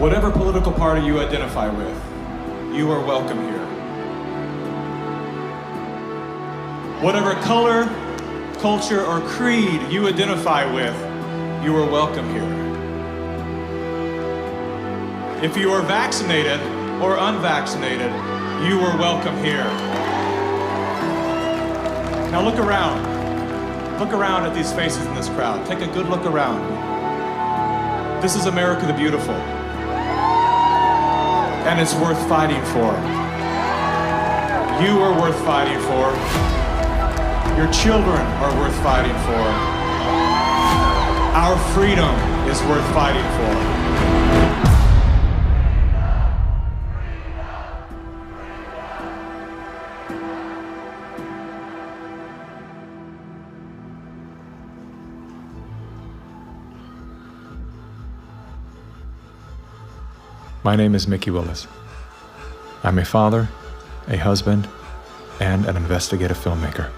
Whatever political party you identify with, you are welcome here. Whatever color, culture, or creed you identify with, you are welcome here. If you are vaccinated or unvaccinated, you are welcome here. Now look around. Look around at these faces in this crowd. Take a good look around. This is America the Beautiful. And it's worth fighting for. You are worth fighting for. Your children are worth fighting for. Our freedom is worth fighting for. My name is Mickey Willis. I'm a father, a husband, and an investigative filmmaker.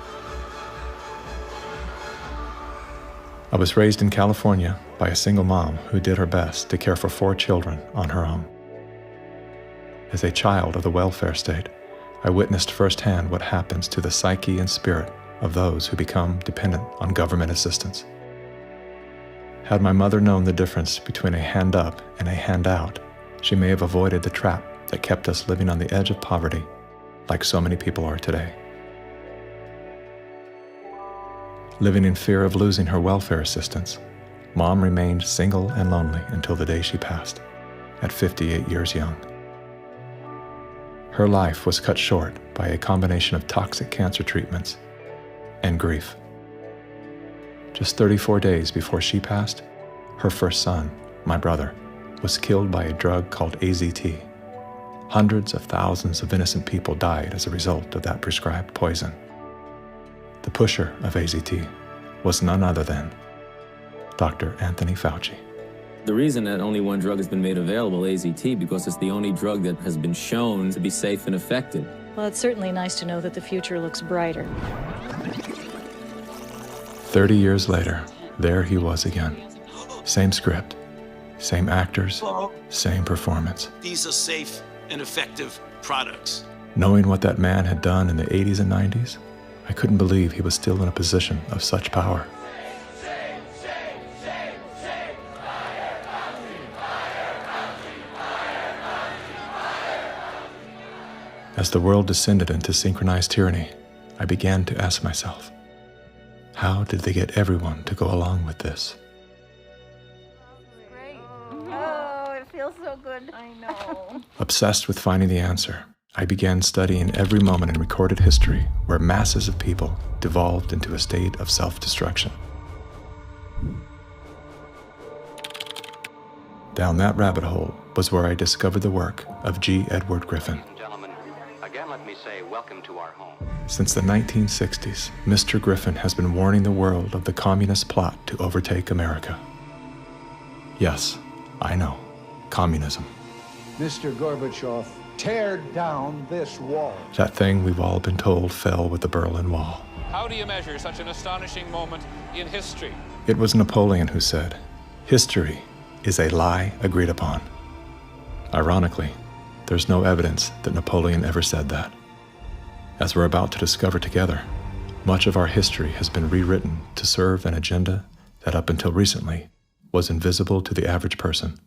I was raised in California by a single mom who did her best to care for 4 children on her own. As a child of the welfare state, I witnessed firsthand what happens to the psyche and spirit of those who become dependent on government assistance. Had my mother known the difference between a hand up and a handout, she may have avoided the trap that kept us living on the edge of poverty, like so many people are today. Living in fear of losing her welfare assistance, Mom remained single and lonely until the day she passed, at 58 years young. Her life was cut short by a combination of toxic cancer treatments and grief. Just 34 days before she passed, her first son, my brother, was killed by a drug called AZT. Hundreds of thousands of innocent people died as a result of that prescribed poison. The pusher of AZT was none other than Dr. Anthony Fauci. The reason that only one drug has been made available, AZT, because it's the only drug that has been shown to be safe and effective. Well, it's certainly nice to know that the future looks brighter. 30 years later, there he was again. Same script, same actors, same performance. These are safe and effective products. Knowing what that man had done in the 80s and 90s, I couldn't believe he was still in a position of such power. As the world descended into synchronized tyranny, I began to ask myself, how did they get everyone to go along with this? Great. Oh, it feels so good. I know. Obsessed with finding the answer, I began studying every moment in recorded history where masses of people devolved into a state of self-destruction. Down that rabbit hole was where I discovered the work of G. Edward Griffin. Gentlemen, again let me say welcome to our home. Since the 1960s, Mr. Griffin has been warning the world of the communist plot to overtake America. Yes, I know, communism. Mr. Gorbachev, tear down this wall. That thing we've all been told fell with the Berlin Wall. How do you measure such an astonishing moment in history? It was Napoleon who said, "History is a lie agreed upon." Ironically, there's no evidence that Napoleon ever said that. As we're about to discover together, much of our history has been rewritten to serve an agenda that up until recently was invisible to the average person.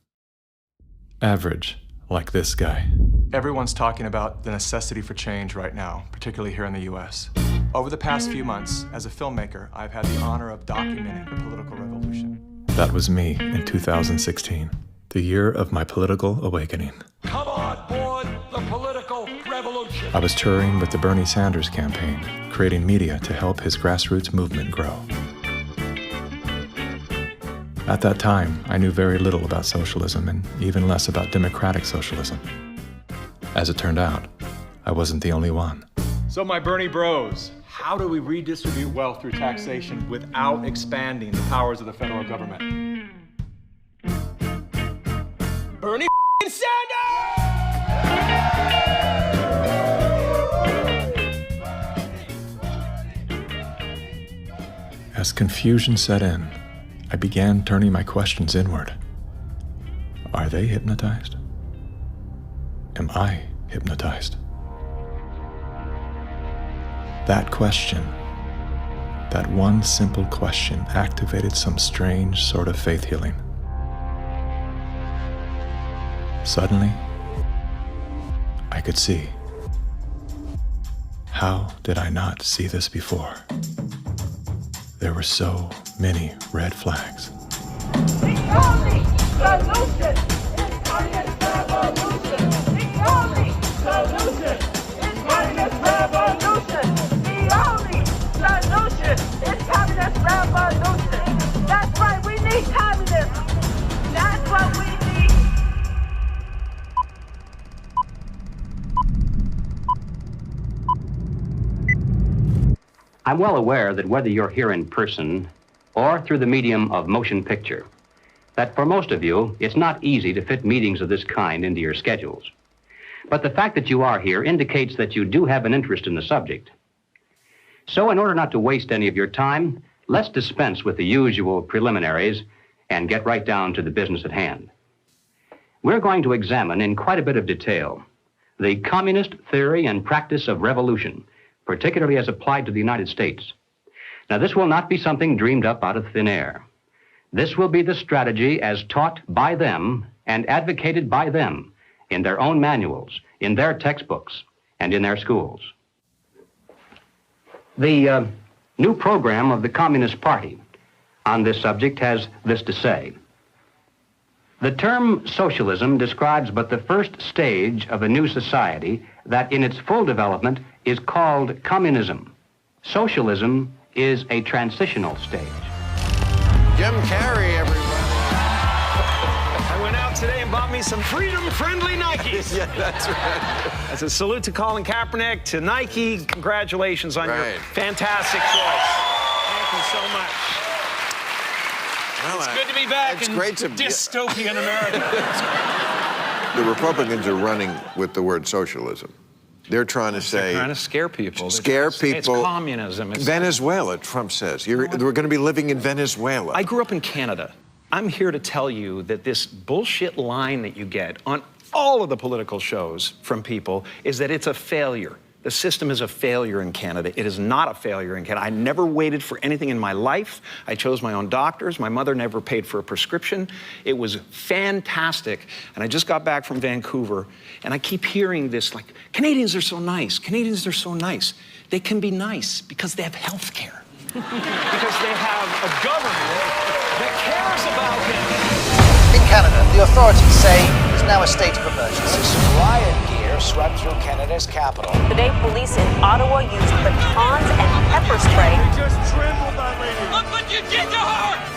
Average, like this guy. Everyone's talking about the necessity for change right now, particularly here in the US. Over the past few months, as a filmmaker, I've had the honor of documenting the political revolution. That was me in 2016, the year of my political awakening. Come on board the political revolution. I was touring with the Bernie Sanders campaign, creating media to help his grassroots movement grow. At that time, I knew very little about socialism and even less about democratic socialism. As it turned out, I wasn't the only one. So my Bernie bros, how do we redistribute wealth through taxation without expanding the powers of the federal government? Bernie Sanders! As confusion set in, I began turning my questions inward. Are they hypnotized? Am I hypnotized? That question, that one simple question, activated some strange sort of faith healing. Suddenly, I could see. How did I not see this before? There were so many red flags. The only solution is communist revolution. The only solution is communist revolution. The only solution is communist revolution. That's right, we need communism. That's what we need. I'm well aware that whether you're here in person or through the medium of motion picture, that for most of you, it's not easy to fit meetings of this kind into your schedules. But the fact that you are here indicates that you do have an interest in the subject. So in order not to waste any of your time, let's dispense with the usual preliminaries and get right down to the business at hand. We're going to examine in quite a bit of detail the communist theory and practice of revolution, particularly as applied to the United States. Now, this will not be something dreamed up out of thin air. This will be the strategy as taught by them and advocated by them in their own manuals, in their textbooks, and in their schools. The new program of the Communist Party on this subject has this to say. The term socialism describes but the first stage of a new society that in its full development is called communism. Socialism is a transitional stage. Jim Carrey, everybody. I went out today and bought me some freedom-friendly Nikes. Yeah, that's right. As a salute to Colin Kaepernick, to Nike, congratulations on your fantastic choice. Thank you so much. Well, it's good to be back in dystopian America. The Republicans are running with the word socialism. They're trying to say... They're trying to scare people. Scare people. It's communism. It's Venezuela, Trump says. We're going to be living in Venezuela. I grew up in Canada. I'm here to tell you that this bullshit line that you get on all of the political shows from people is that it's a failure. The system is a failure in Canada. It is not a failure in Canada. I never waited for anything in my life. I chose my own doctors. My mother never paid for a prescription. It was fantastic. And I just got back from Vancouver, and I keep hearing this, like, Canadians are so nice. Canadians are so nice. They can be nice because they have health care. Because they have a government that cares about them. In Canada, the authorities say there's now a state of emergency. Riot gear swept through Canada's capital. Today, police in Ottawa used batons and pepper spray. You just trampled that lady. Look what you did to her!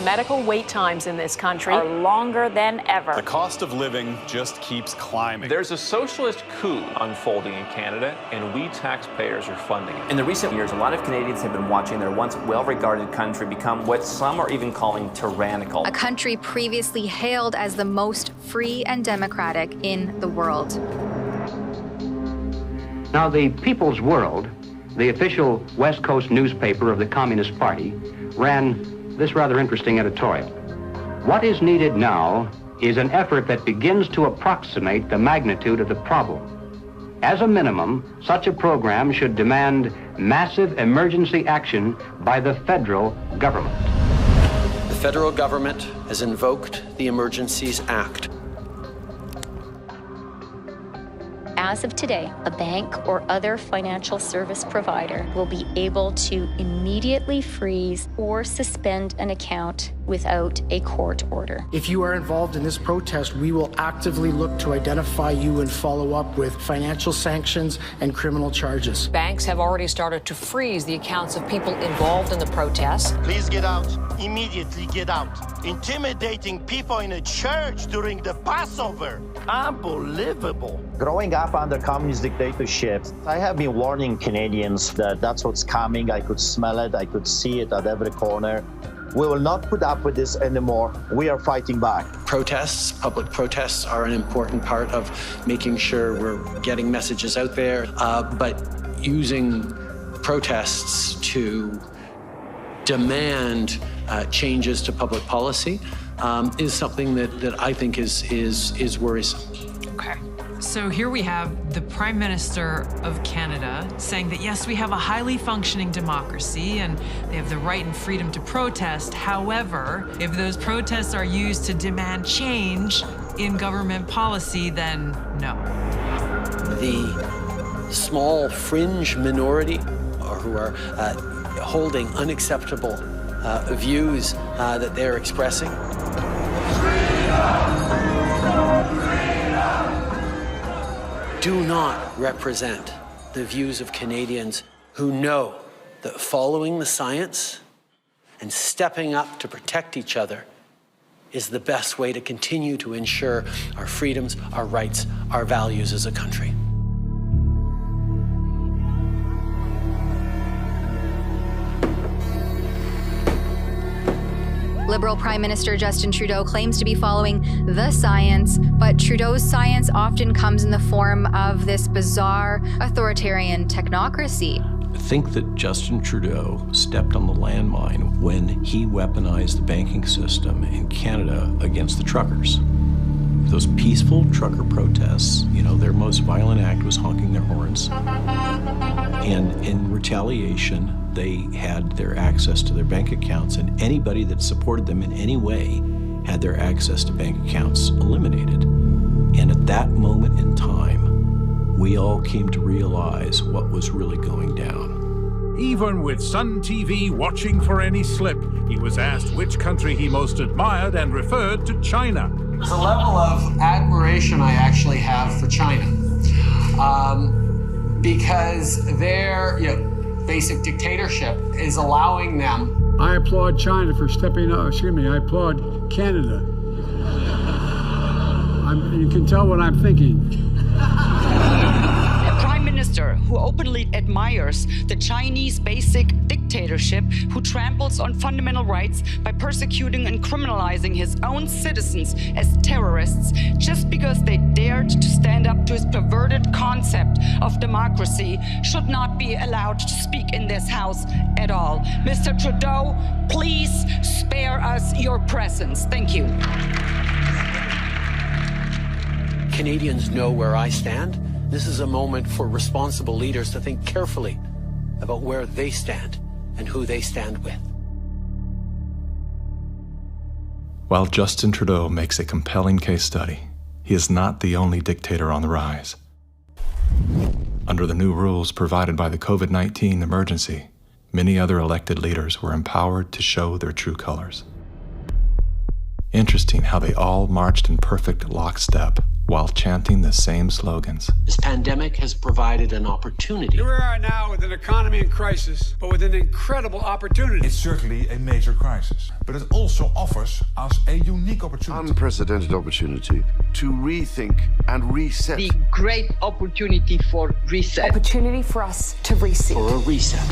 Medical wait times in this country are longer than ever. The cost of living just keeps climbing. There's a socialist coup unfolding in Canada, and we taxpayers are funding it. In the recent years, a lot of Canadians have been watching their once well-regarded country become what some are even calling tyrannical. A country previously hailed as the most free and democratic in the world. Now, the People's World, the official West Coast newspaper of the Communist Party, ran this rather interesting editorial. What is needed now is an effort that begins to approximate the magnitude of the problem. As a minimum, such a program should demand massive emergency action by the federal government. The federal government has invoked the Emergencies Act. As of today, a bank or other financial service provider will be able to immediately freeze or suspend an account without a court order. If you are involved in this protest, we will actively look to identify you and follow up with financial sanctions and criminal charges. Banks have already started to freeze the accounts of people involved in the protests. Please get out. Immediately get out. Intimidating people in a church during the Passover. Unbelievable. Growing up under communist dictatorships, I have been warning Canadians that that's what's coming. I could smell it. I could see it at every corner. We will not put up with this anymore. We are fighting back. Protests, public protests are an important part of making sure we're getting messages out there, but using protests to demand changes to public policy is something that I think is worrisome. Okay. So here we have the Prime Minister of Canada saying that, yes, we have a highly functioning democracy and they have the right and freedom to protest. However, if those protests are used to demand change in government policy, then no. The small fringe minority who are holding unacceptable views that they're expressing. Do not represent the views of Canadians who know that following the science and stepping up to protect each other is the best way to continue to ensure our freedoms, our rights, our values as a country. Liberal Prime Minister Justin Trudeau claims to be following the science, but Trudeau's science often comes in the form of this bizarre authoritarian technocracy. I think that Justin Trudeau stepped on the landmine when he weaponized the banking system in Canada against the truckers. Those peaceful trucker protests, you know, their most violent act was honking their horns. And in retaliation, they had their access to their bank accounts, and anybody that supported them in any way had their access to bank accounts eliminated. And at that moment in time, we all came to realize what was really going down. Even with Sun TV watching for any slip, he was asked which country he most admired and referred to China. The level of admiration I actually have for China, because their basic dictatorship is allowing them. I applaud China for stepping up. Excuse me, I applaud Canada. You can tell what I'm thinking. A prime minister who openly admires the Chinese basic dictatorship, who tramples on fundamental rights by persecuting and criminalizing his own citizens as terrorists just because they dared to stand up to his perverted concept of democracy, should not be allowed to speak in this house at all. Mr. Trudeau, please spare us your presence. Thank you. Canadians know where I stand. This is a moment for responsible leaders to think carefully about where they stand and who they stand with. While Justin Trudeau makes a compelling case study, he is not the only dictator on the rise. Under the new rules provided by the COVID-19 emergency, many other elected leaders were empowered to show their true colors. Interesting how they all marched in perfect lockstep while chanting the same slogans. This pandemic has provided an opportunity. Here we are now with an economy in crisis, but with an incredible opportunity. It's certainly a major crisis, but it also offers us a unique opportunity. Unprecedented opportunity to rethink and reset. The great opportunity for reset. Opportunity for us to reset. For a reset.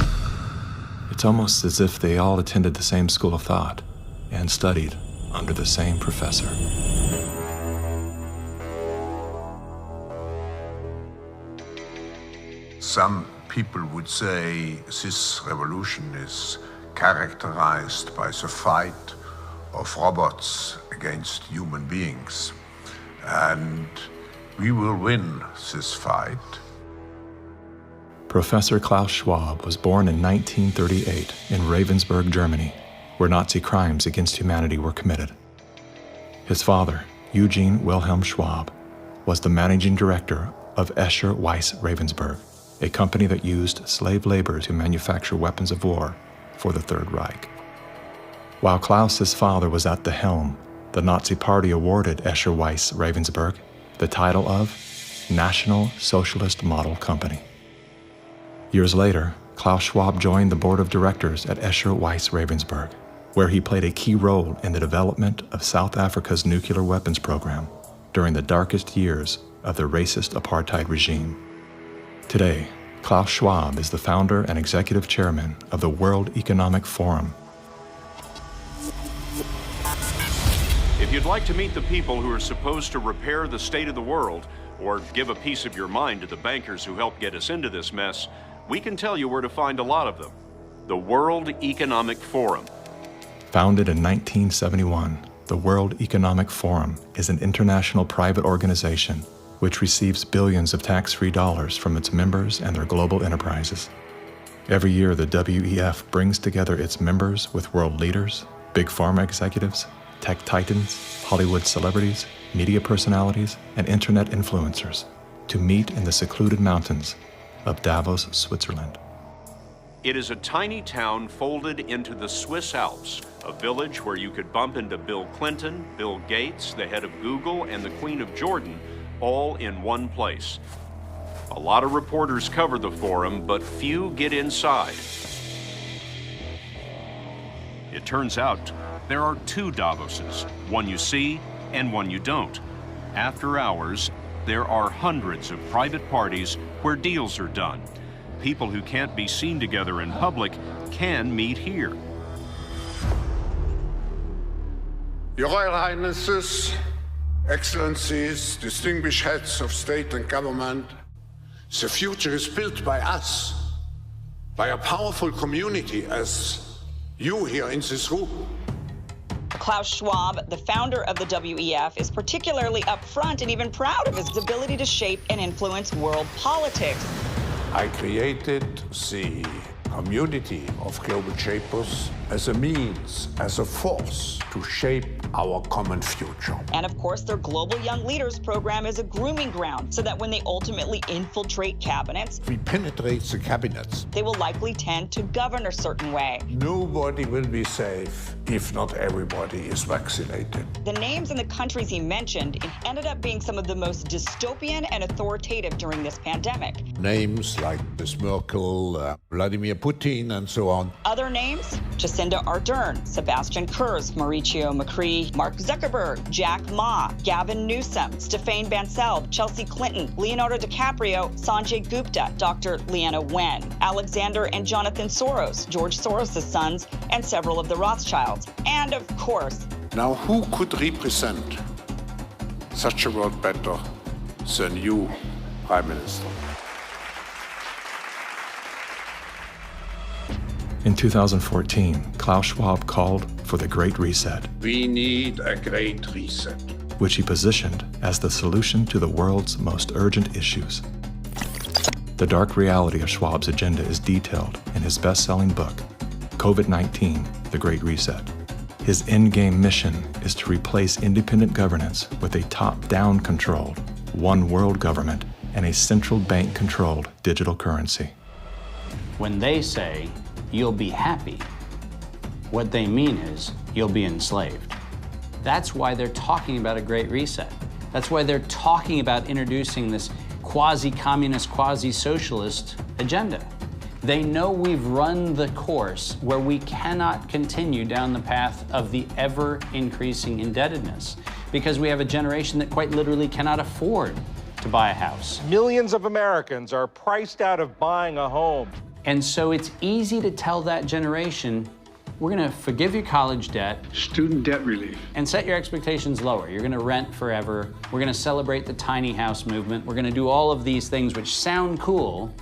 It's almost as if they all attended the same school of thought and studied under the same professor. Some people would say this revolution is characterized by the fight of robots against human beings. And we will win this fight. Professor Klaus Schwab was born in 1938 in Ravensburg, Germany, where Nazi crimes against humanity were committed. His father, Eugene Wilhelm Schwab, was the managing director of Escher Weiss Ravensburg, a company that used slave labor to manufacture weapons of war for the Third Reich. While Klaus's father was at the helm, the Nazi Party awarded Escher Weiss Ravensburg the title of National Socialist Model Company. Years later, Klaus Schwab joined the board of directors at Escher Weiss Ravensburg, where he played a key role in the development of South Africa's nuclear weapons program during the darkest years of the racist apartheid regime. Today, Klaus Schwab is the founder and executive chairman of the World Economic Forum. If you'd like to meet the people who are supposed to repair the state of the world, or give a piece of your mind to the bankers who helped get us into this mess, we can tell you where to find a lot of them. The World Economic Forum. Founded in 1971, The World Economic Forum is an international private organization which receives billions of tax-free dollars from its members and their global enterprises. Every year, the WEF brings together its members with world leaders, big pharma executives, tech titans, Hollywood celebrities, media personalities, and internet influencers to meet in the secluded mountains of Davos, Switzerland. It is a tiny town folded into the Swiss Alps, a village where you could bump into Bill Clinton, Bill Gates, the head of Google, and the Queen of Jordan, all in one place. A lot of reporters cover the forum, but few get inside. It turns out there are two Davoses, one you see and one you don't. After hours, there are hundreds of private parties where deals are done. People who can't be seen together in public can meet here. Your Royal Highnesses, Excellencies, distinguished heads of state and government, the future is built by us, by a powerful community as you here in this room. Klaus Schwab, the founder of the WEF, is particularly upfront and even proud of his ability to shape and influence world politics. I created the community of global shapers as a means, as a force to shape our common future. And of course, their Global Young Leaders program is a grooming ground so that when they ultimately infiltrate cabinets, We penetrate the cabinets. they will likely tend to govern a certain way. Nobody will be safe if not everybody is vaccinated. The names and the countries he mentioned ended up being some of the most dystopian and authoritative during this pandemic. Names like Ms. Merkel, Vladimir Putin, and so on. Other names, Jacinda Ardern, Sebastian Kurz, Mauricio Macri, Mark Zuckerberg, Jack Ma, Gavin Newsom, Stéphane Bancel, Chelsea Clinton, Leonardo DiCaprio, Sanjay Gupta, Dr. Leana Wen, Alexander and Jonathan Soros, George Soros' sons, and several of the Rothschilds. And of course, Now, who could represent such a world better than you, Prime Minister? In 2014, Klaus Schwab called for the Great Reset, We need a great reset. which he positioned as the solution to the world's most urgent issues. The dark reality of Schwab's agenda is detailed in his best-selling book, COVID-19, The Great Reset. His endgame mission is to replace independent governance with a top-down controlled, one world government and a central bank-controlled digital currency. When they say, you'll be happy, what they mean is, you'll be enslaved. That's why they're talking about a great reset. That's why they're talking about introducing this quasi-communist, quasi-socialist agenda. They know we've run the course where we cannot continue down the path of the ever-increasing indebtedness because we have a generation that quite literally cannot afford to buy a house. Millions of Americans are priced out of buying a home. And so it's easy to tell that generation, we're gonna forgive your college debt. Student debt relief. And set your expectations lower. You're gonna rent forever. We're gonna celebrate the tiny house movement. We're gonna do all of these things which sound cool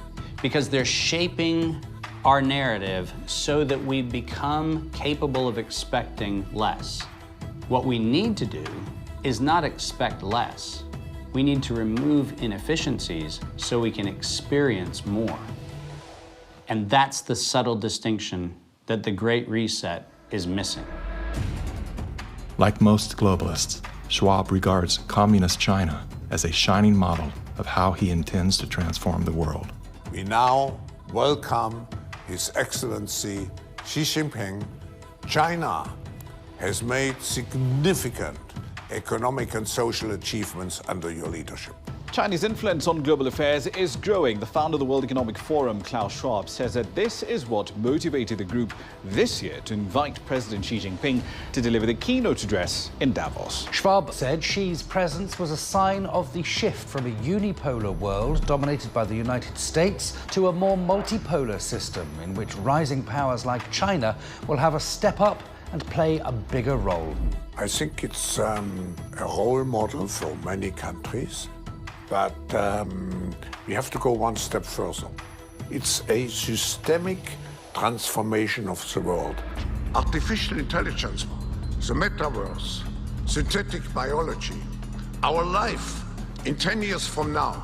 because they're shaping our narrative so that we become capable of expecting less. What we need to do is not expect less. We need to remove inefficiencies so we can experience more. And that's the subtle distinction that the Great Reset is missing. Like most globalists, Schwab regards communist China as a shining model of how he intends to transform the world. We now welcome His Excellency Xi Jinping. China has made significant economic and social achievements under your leadership. Chinese influence on global affairs is growing. The founder of the World Economic Forum, Klaus Schwab, says that this is what motivated the group this year to invite President Xi Jinping to deliver the keynote address in Davos. Schwab said Xi's presence was a sign of the shift from a unipolar world dominated by the United States to a more multipolar system in which rising powers like China will have a step up and play a bigger role. I think it's a role model for many countries. But we have to go one step further. It's a systemic transformation of the world. Artificial intelligence, the metaverse, synthetic biology. Our life in 10 years from now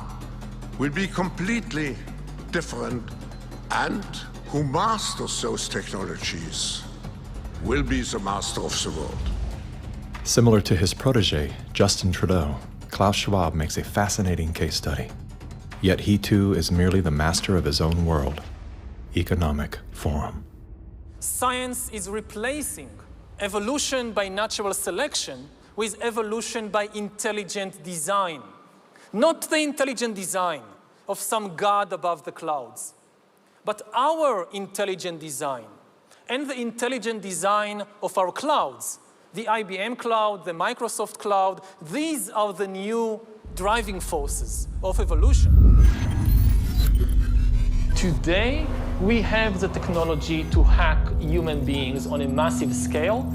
will be completely different, and who masters those technologies will be the master of the world. Similar to his protege, Justin Trudeau, Klaus Schwab makes a fascinating case study. Yet he too is merely the master of his own world. Economic Forum. Science is replacing evolution by natural selection with evolution by intelligent design. Not the intelligent design of some god above the clouds, but our intelligent design and the intelligent design of our clouds. The IBM cloud, the Microsoft cloud, these are the new driving forces of evolution. Today, we have the technology to hack human beings on a massive scale.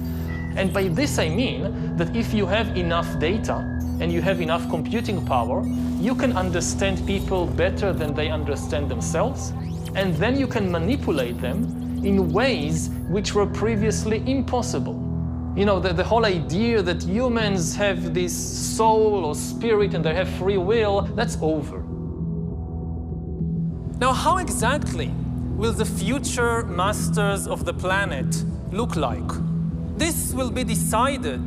And by this I mean that if you have enough data and you have enough computing power, you can understand people better than they understand themselves. And then you can manipulate them in ways which were previously impossible. You know, the whole idea that humans have this soul or spirit and they have free will, that's over. Now, how exactly will the future masters of the planet look like? This will be decided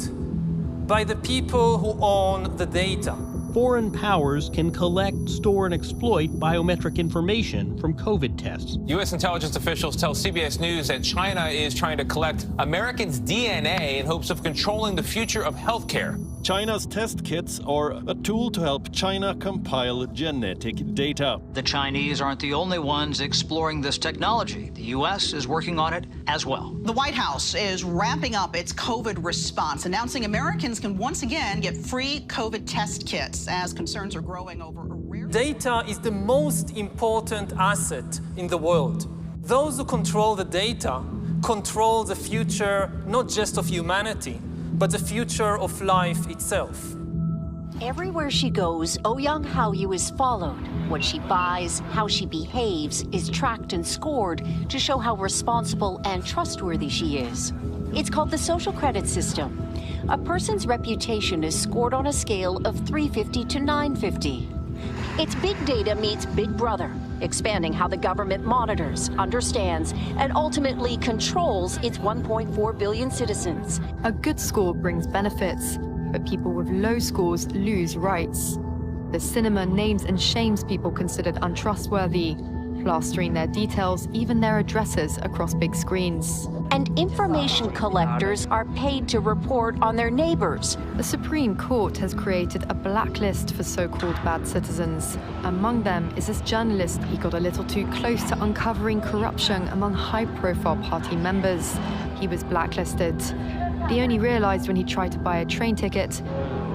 by the people who own the data. Foreign powers can collect, store, and exploit biometric information from COVID tests. U.S. intelligence officials tell CBS News that China is trying to collect Americans' DNA in hopes of controlling the future of healthcare. China's test kits are a tool to help China compile genetic data. The Chinese aren't the only ones exploring this technology. The U.S. is working on it as well. The White House is ramping up its COVID response, announcing Americans can once again get free COVID test kits as concerns are growing over a rare... Data is the most important asset in the world. Those who control the data control the future, not just of humanity, but the future of life itself. Everywhere she goes, Yahuah YAH is followed. What she buys, how she behaves, is tracked and scored to show how responsible and trustworthy she is. It's called the social credit system. A person's reputation is scored on a scale of 350 to 950. It's big data meets Big Brother, expanding how the government monitors, understands, and ultimately controls its 1.4 billion citizens. A good score brings benefits, but people with low scores lose rights. The cinema names and shames people considered untrustworthy, plastering their details, even their addresses, across big screens. And information collectors are paid to report on their neighbors. The Supreme Court has created a blacklist for so-called bad citizens. Among them is this journalist. He got a little too close to uncovering corruption among high-profile party members. He was blacklisted. He only realized when he tried to buy a train ticket.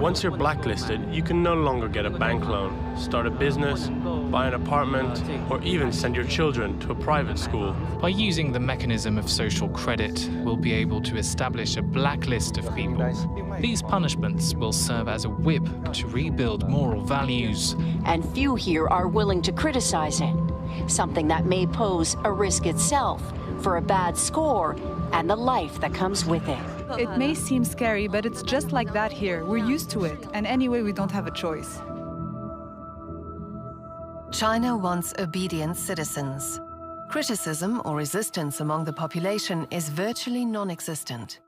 Once you're blacklisted, you can no longer get a bank loan, start a business, buy an apartment, or even send your children to a private school. By using the mechanism of social credit, we'll be able to establish a blacklist of people. These punishments will serve as a whip to rebuild moral values. And few here are willing to criticize it, something that may pose a risk itself for a bad score and the life that comes with it. It may seem scary, but it's just like that here. We're used to it, and anyway, we don't have a choice. China wants obedient citizens. Criticism or resistance among the population is virtually non-existent.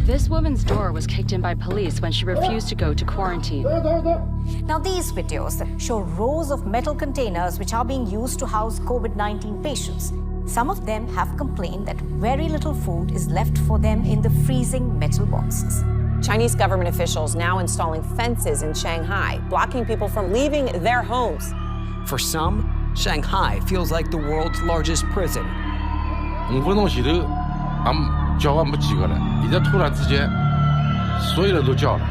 This woman's door was kicked in by police when she refused to go to quarantine. Now, these videos show rows of metal containers which are being used to house COVID-19 patients. Some of them have complained that very little food is left for them in the freezing metal boxes. Chinese government officials now installing fences in Shanghai, blocking people from leaving their homes. For some, Shanghai feels like the world's largest prison. 5分钟洗头，叫唤不起过来，你在突然之间，所有人都叫了。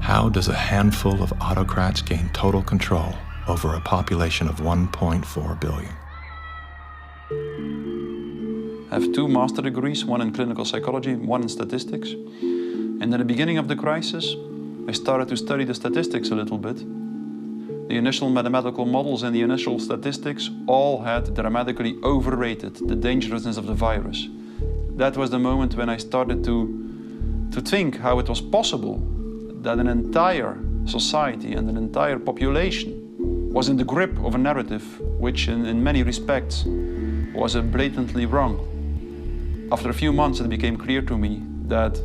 How does a handful of autocrats gain total control over a population of 1.4 billion? I have 2 master degrees, one in clinical psychology, one in statistics. And at the beginning of the crisis, I started to study the statistics a little bit. The initial mathematical models and the initial statistics all had dramatically overrated the dangerousness of the virus. That was the moment when I started to think how it was possible that an entire society and an entire population was in the grip of a narrative which in many respects was blatantly wrong. After a few months it became clear to me that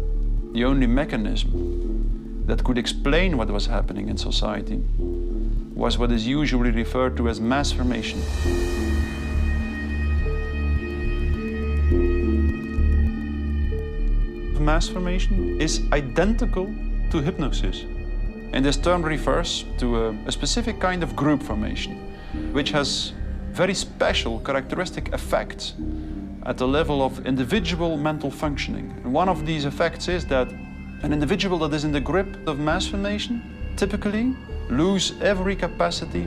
the only mechanism that could explain what was happening in society was what is usually referred to as mass formation. Mass formation is identical to hypnosis. And this term refers to a specific kind of group formation, which has very special characteristic effects at the level of individual mental functioning. And one of these effects is that an individual that is in the grip of mass formation typically lose every capacity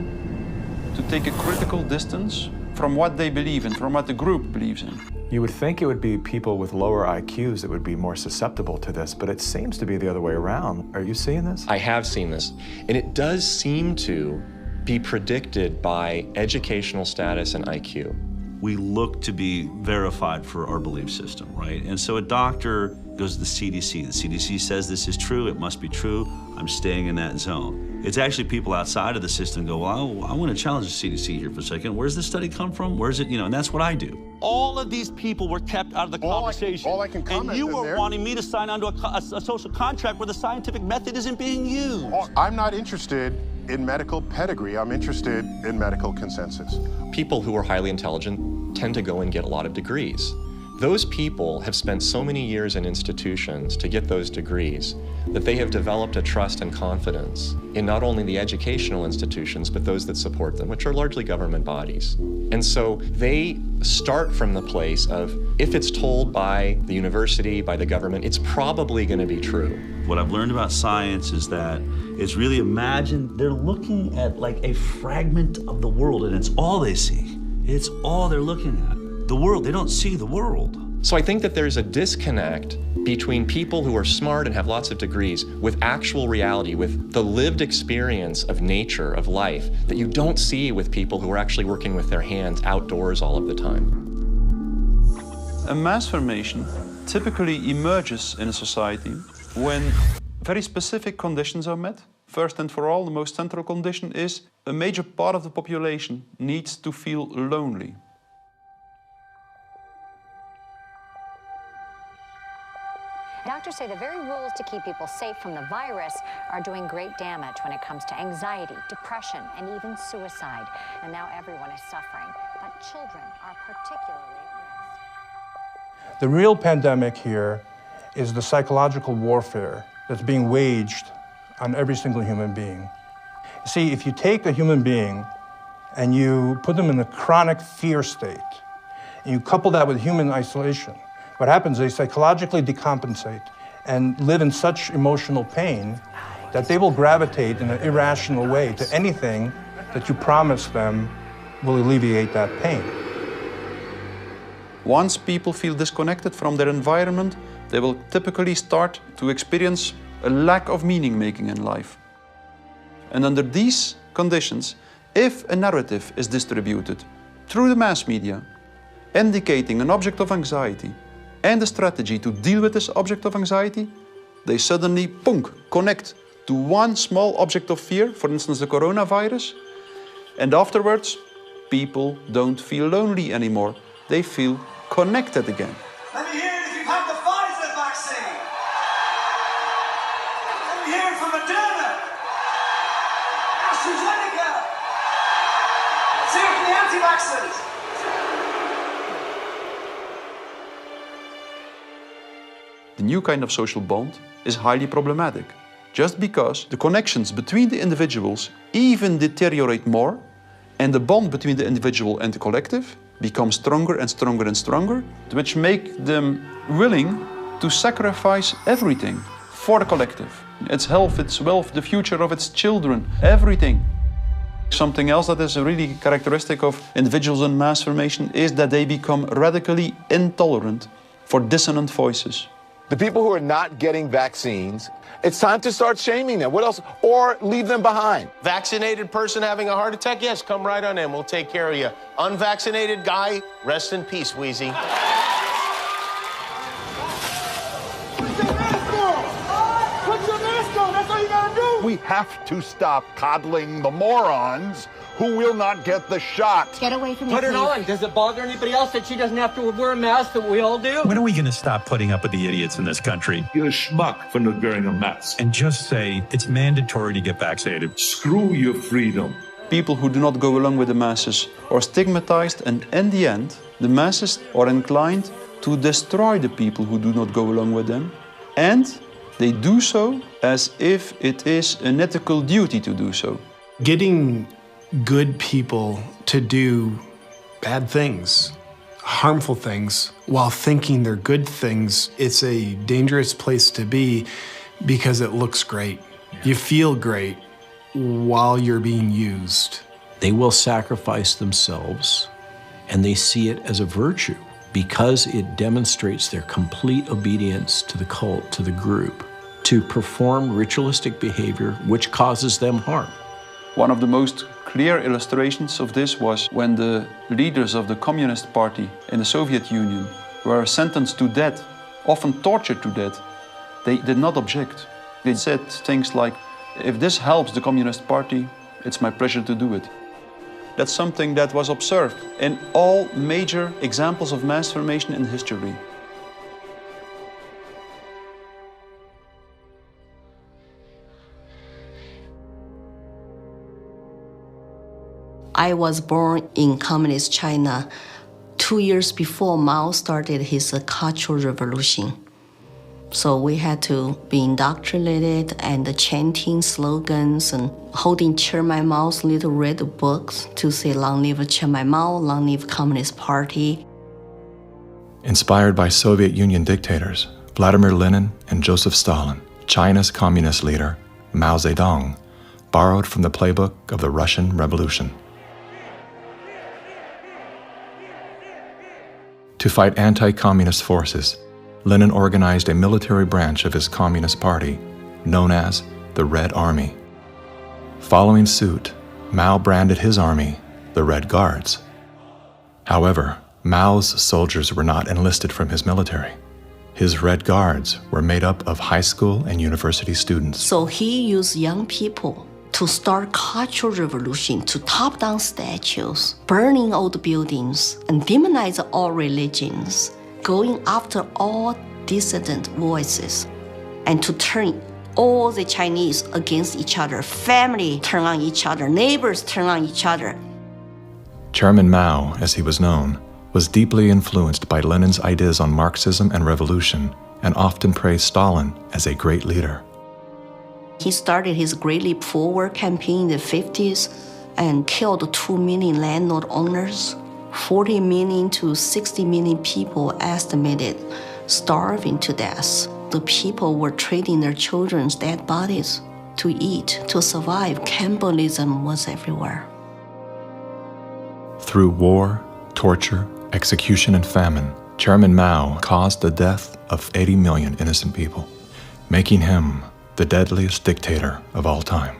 to take a critical distance from what they believe in, from what the group believes in. You would think it would be people with lower IQs that would be more susceptible to this, but it seems to be the other way around. Are you seeing this? I have seen this, and it does seem to be predicted by educational status and IQ. We look to be verified for our belief system, right? And so a doctor goes to the CDC. The CDC says this is true, it must be true, I'm staying in that zone. It's actually people outside of the system go, well, I want to challenge the CDC here for a second. Where's this study come from? Where's it, and that's what I do. All of these people were kept out of the conversation. All I can comment and you were there, wanting me to sign onto a social contract where the scientific method isn't being used. I'm not interested in medical pedigree. I'm interested in medical consensus. People who are highly intelligent tend to go and get a lot of degrees. Those people have spent so many years in institutions to get those degrees that they have developed a trust and confidence in not only the educational institutions, but those that support them, which are largely government bodies. And so they start from the place of, if it's told by the university, by the government, it's probably going to be true. What I've learned about science is that it's really they're looking at like a fragment of the world, and it's all they see. It's all they're looking at. The world, they don't see the world. So I think that there's a disconnect between people who are smart and have lots of degrees with actual reality, with the lived experience of nature, of life, that you don't see with people who are actually working with their hands outdoors all of the time. A mass formation typically emerges in a society when very specific conditions are met. First and for all, the most central condition is a major part of the population needs to feel lonely. Doctors say the very rules to keep people safe from the virus are doing great damage when it comes to anxiety, depression, and even suicide. And now everyone is suffering, but children are particularly at risk. The real pandemic here is the psychological warfare that's being waged on every single human being. See, if you take a human being and you put them in a chronic fear state, and you couple that with human isolation, what happens is they psychologically decompensate and live in such emotional pain that they will gravitate in an irrational way to anything that you promise them will alleviate that pain. Once people feel disconnected from their environment, they will typically start to experience a lack of meaning-making in life. And under these conditions, if a narrative is distributed through the mass media, indicating an object of anxiety, and a strategy to deal with this object of anxiety, they suddenly, connect to one small object of fear, for instance the coronavirus, and afterwards, people don't feel lonely anymore. They feel connected again. Let me hear it if you've had the Pfizer vaccine. Let me hear it from Moderna, AstraZeneca. Let's hear it from the anti-vaxxers. The new kind of social bond is highly problematic, just because the connections between the individuals even deteriorate more, and the bond between the individual and the collective becomes stronger and stronger and stronger, which make them willing to sacrifice everything for the collective. Its health, its wealth, the future of its children, everything. Something else that is really characteristic of individuals in mass formation is that they become radically intolerant for dissonant voices. the people who are not getting vaccines, it's time to start shaming them. What else? Or leave them behind. Vaccinated person having a heart attack? Yes, come right on in. We'll take care of you. Unvaccinated guy, rest in peace, Wheezy. We have to stop coddling the morons who will not get the shot. Get away from me, Put it please. on. Does it bother anybody else that she doesn't have to wear a mask that we all do? When are we going to stop putting up with the idiots in this country? You're a schmuck for not wearing a mask. And just say it's mandatory to get vaccinated. Screw your freedom. People who do not go along with the masses are stigmatized, and in the end, the masses are inclined to destroy the people who do not go along with them, and they do so as if it is an ethical duty to do so. Getting good people to do bad things, harmful things, while thinking they're good things, it's a dangerous place to be because it looks great. You feel great while you're being used. They will sacrifice themselves, and they see it as a virtue because it demonstrates their complete obedience to the cult, to the group, to perform ritualistic behavior which causes them harm. One of the most clear illustrations of this was when the leaders of the Communist Party in the Soviet Union were sentenced to death, often tortured to death. They did not object. They said things like, if this helps the Communist Party, it's my pleasure to do it. That's something that was observed in all major examples of mass formation in history. I was born in Communist China 2 years before Mao started his Cultural Revolution. So we had to be indoctrinated and chanting slogans and holding Chairman Mao's little red books to say, "Long live Chairman Mao, long live Communist Party." Inspired by Soviet Union dictators Vladimir Lenin and Joseph Stalin, China's communist leader, Mao Zedong, borrowed from the playbook of the Russian Revolution. To fight anti-communist forces, Lenin organized a military branch of his Communist Party, known as the Red Army. Following suit, Mao branded his army the Red Guards. However, Mao's soldiers were not enlisted from his military. His Red Guards were made up of high school and university students. So he used young people to start Cultural Revolution, to top down statues, burning old buildings, and demonize all religions, going after all dissident voices, and to turn all the Chinese against each other, family turn on each other, neighbors turn on each other. Chairman Mao, as he was known, was deeply influenced by Lenin's ideas on Marxism and revolution, and often praised Stalin as a great leader. He started his Great Leap Forward campaign in the 50s and killed 2 million landlord owners. 40 million to 60 million people estimated starving to death. The people were trading their children's dead bodies to eat, to survive. Cannibalism was everywhere. Through war, torture, execution, and famine, Chairman Mao caused the death of 80 million innocent people, making him the deadliest dictator of all time.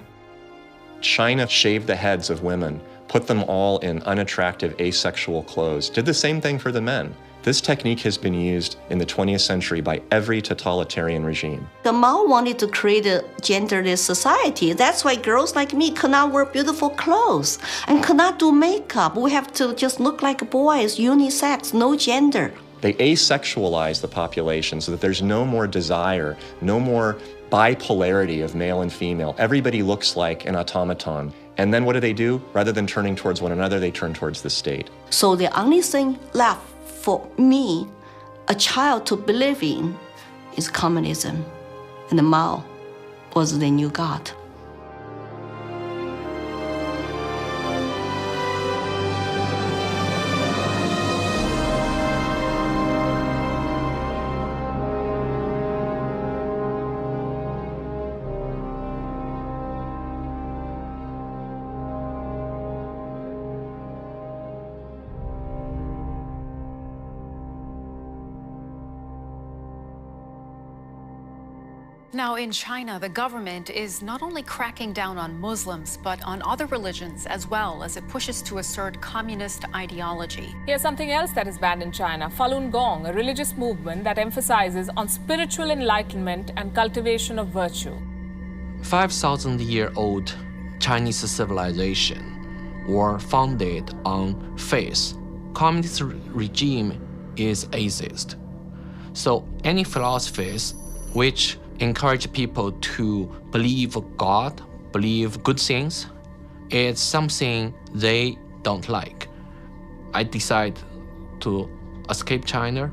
China shaved the heads of women, put them all in unattractive asexual clothes, did the same thing for the men. This technique has been used in the 20th century by every totalitarian regime. The Mao wanted to create a genderless society. That's why girls like me could not wear beautiful clothes and could not do makeup. We have to just look like boys, unisex, no gender. They asexualize the population so that there's no more desire, no more bipolarity of male and female. Everybody looks like an automaton. And then what do? Rather than turning towards one another, they turn towards the state. So the only thing left for me, a child, to believe in is communism. And Mao was the new God. Now, in China, the government is not only cracking down on Muslims, but on other religions as well, as it pushes to assert communist ideology. Here's something else that is banned in China: Falun Gong, a religious movement that emphasizes on spiritual enlightenment and cultivation of virtue. 5,000-year-old Chinese civilization were founded on faith. Communist regime is atheist. So any philosophies which encourage people to believe God, believe good things, it's something they don't like. I decided to escape China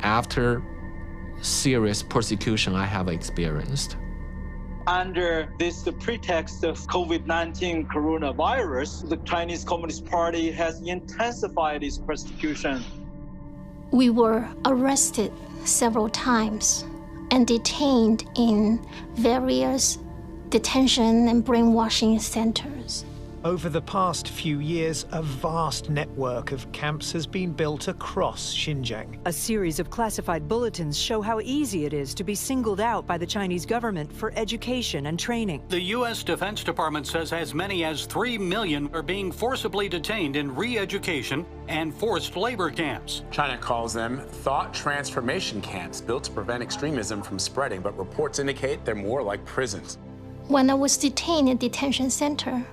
after serious persecution I have experienced. Under this pretext of COVID-19 coronavirus, the Chinese Communist Party has intensified its persecution. We were arrested several times and detained in various detention and brainwashing centers. Over the past few years, a vast network of camps has been built across Xinjiang. A series of classified bulletins show how easy it is to be singled out by the Chinese government for education and training. The U.S. Defense Department says as many as 3 million are being forcibly detained in re-education and forced labor camps. China calls them thought transformation camps built to prevent extremism from spreading, but reports indicate they're more like prisons. When I was detained in detention center,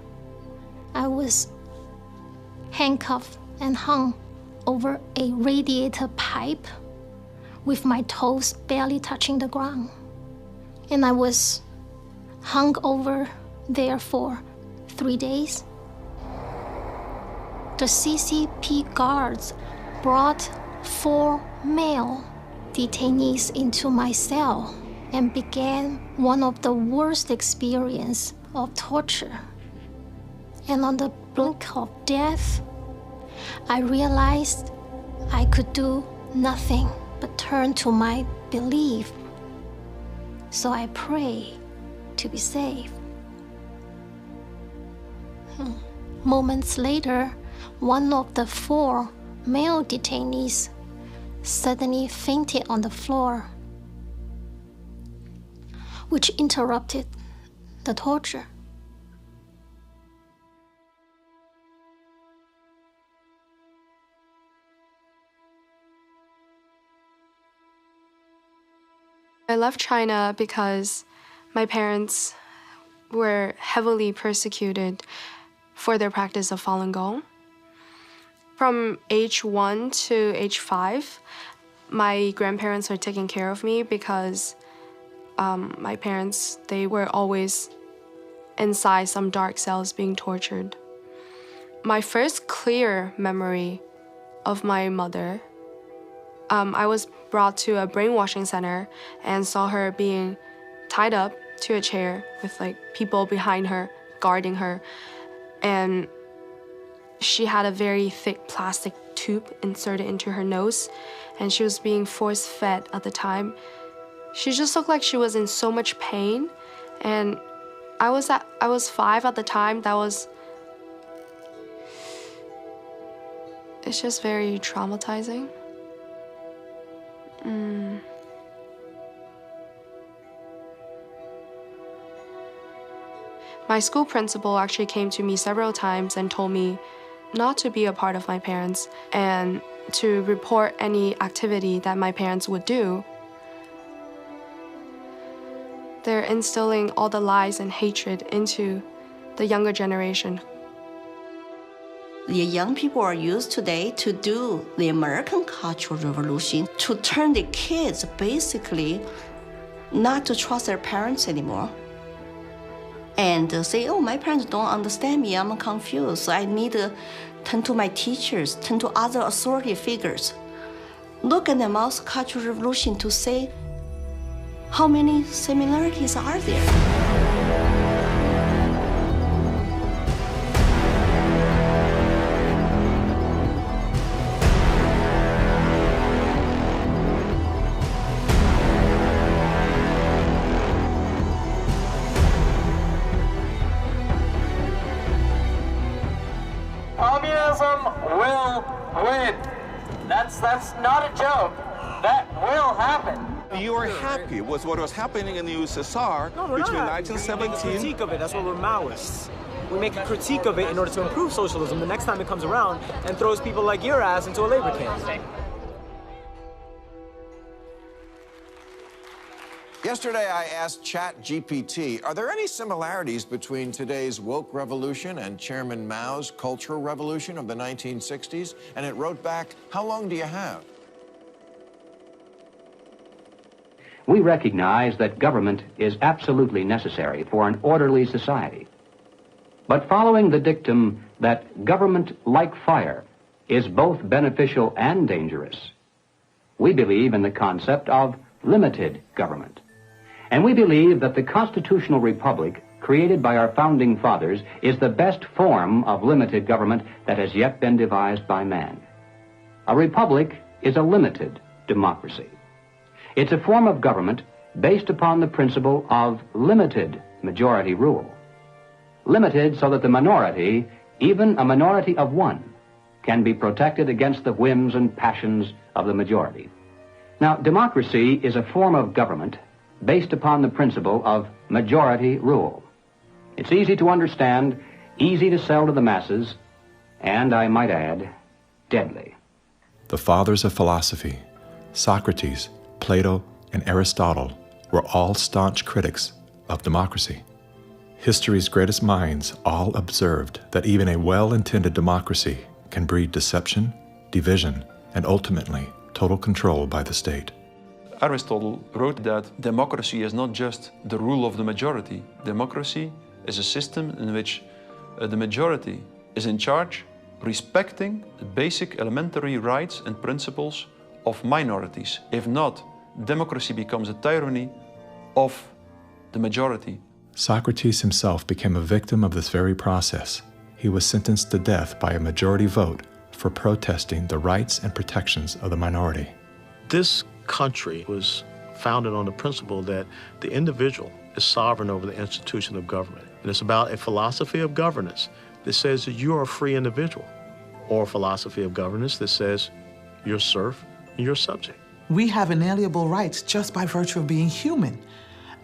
I was handcuffed and hung over a radiator pipe with my toes barely touching the ground. And I was hung over there for 3 days. The CCP guards brought 4 male detainees into my cell and began one of the worst experiences of torture. And on the brink of death, I realized I could do nothing but turn to my belief. So I prayed to be saved. Moments later, one of the 4 male detainees suddenly fainted on the floor, which interrupted the torture. I left China because my parents were heavily persecuted for their practice of Falun Gong. From age 1 to age 5, my grandparents were taking care of me because my parents, they were always inside some dark cells being tortured. My first clear memory of my mother, I was brought to a brainwashing center and saw her being tied up to a chair with like people behind her guarding her, and she had a very thick plastic tube inserted into her nose, and she was being force-fed at the time. She just looked like she was in so much pain, and I was 5 at the time. It's just very traumatizing. My school principal actually came to me several times and told me not to be a part of my parents and to report any activity that my parents would do. They're instilling all the lies and hatred into the younger generation. The young people are used today to do the American Cultural Revolution, to turn the kids basically not to trust their parents anymore. And say, oh, my parents don't understand me, I'm confused, so I need to turn to my teachers, turn to other authority figures. Look at the Mao's Cultural Revolution to say, how many similarities are there? Communism will win. That's not a joke. That will happen. You are happy with what was happening in the USSR between 1917... We make a critique of it. That's what we're Maoists. We make a critique of it in order to improve socialism the next time it comes around and throws people like your ass into a labor camp. Yesterday, I asked ChatGPT, are there any similarities between today's woke revolution and Chairman Mao's Cultural Revolution of the 1960s? And it wrote back, how long do you have? We recognize that government is absolutely necessary for an orderly society. But following the dictum that government, like fire, is both beneficial and dangerous, we believe in the concept of limited government. And we believe that the constitutional republic created by our founding fathers is the best form of limited government that has yet been devised by man. A republic is a limited democracy. It's a form of government based upon the principle of limited majority rule. Limited so that the minority, even a minority of one, can be protected against the whims and passions of the majority. Now, democracy is a form of government based upon the principle of majority rule. It's easy to understand, easy to sell to the masses, and, I might add, deadly. The fathers of philosophy, Socrates, Plato, and Aristotle, were all staunch critics of democracy. History's greatest minds all observed that even a well-intended democracy can breed deception, division, and ultimately total control by the state. Aristotle wrote that democracy is not just the rule of the majority. Democracy is a system in which the majority is in charge, respecting the basic elementary rights and principles of minorities. If not, democracy becomes a tyranny of the majority. Socrates himself became a victim of this very process. He was sentenced to death by a majority vote for protesting the rights and protections of the minority. This country was founded on the principle that the individual is sovereign over the institution of government. And it's about a philosophy of governance that says that you are a free individual, or a philosophy of governance that says you're serf and you're subject. We have inalienable rights just by virtue of being human.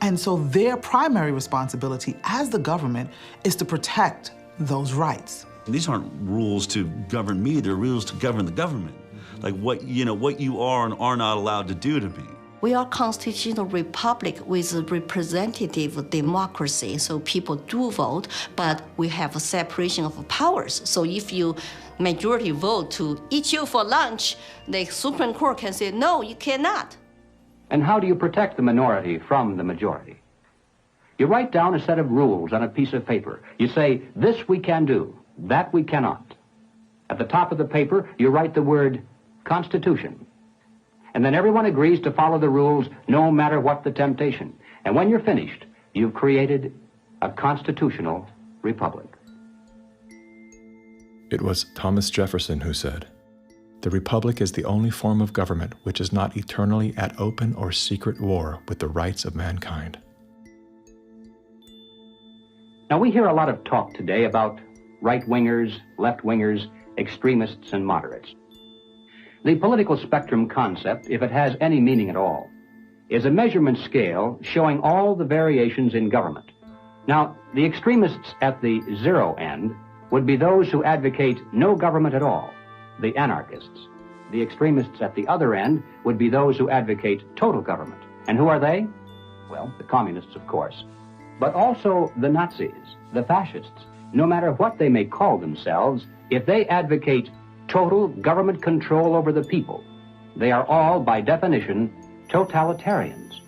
And so their primary responsibility as the government is to protect those rights. These aren't rules to govern me, they're rules to govern the government. Like what you are and are not allowed to do to me. We are a constitutional republic with a representative democracy, so people do vote, but we have a separation of powers. So if you majority vote to eat you for lunch, the Supreme Court can say, no, you cannot. And how do you protect the minority from the majority? You write down a set of rules on a piece of paper. You say, this we can do, that we cannot. At the top of the paper, you write the word Constitution. And then everyone agrees to follow the rules no matter what the temptation. And when you're finished, you've created a constitutional republic. It was Thomas Jefferson who said, "The republic is the only form of government which is not eternally at open or secret war with the rights of mankind." Now, we hear a lot of talk today about right-wingers, left-wingers, extremists, and moderates. The political spectrum concept, if it has any meaning at all, is a measurement scale showing all the variations in government. Now, the extremists at the zero end would be those who advocate no government at all, the anarchists. The extremists at the other end would be those who advocate total government. And who are they? Well, the communists, of course, but also the Nazis, the fascists. No matter what they may call themselves, if they advocate total government control over the people, they are all, by definition, totalitarians.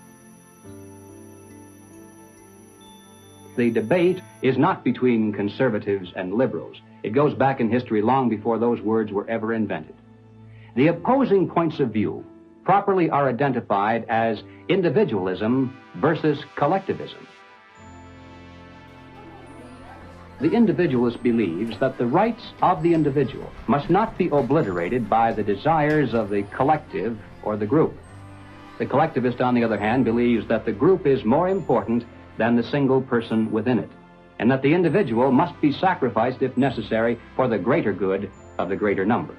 The debate is not between conservatives and liberals. It goes back in history long before those words were ever invented. The opposing points of view properly are identified as individualism versus collectivism. The individualist believes that the rights of the individual must not be obliterated by the desires of the collective or the group. The collectivist, on the other hand, believes that the group is more important than the single person within it, and that the individual must be sacrificed if necessary for the greater good of the greater number.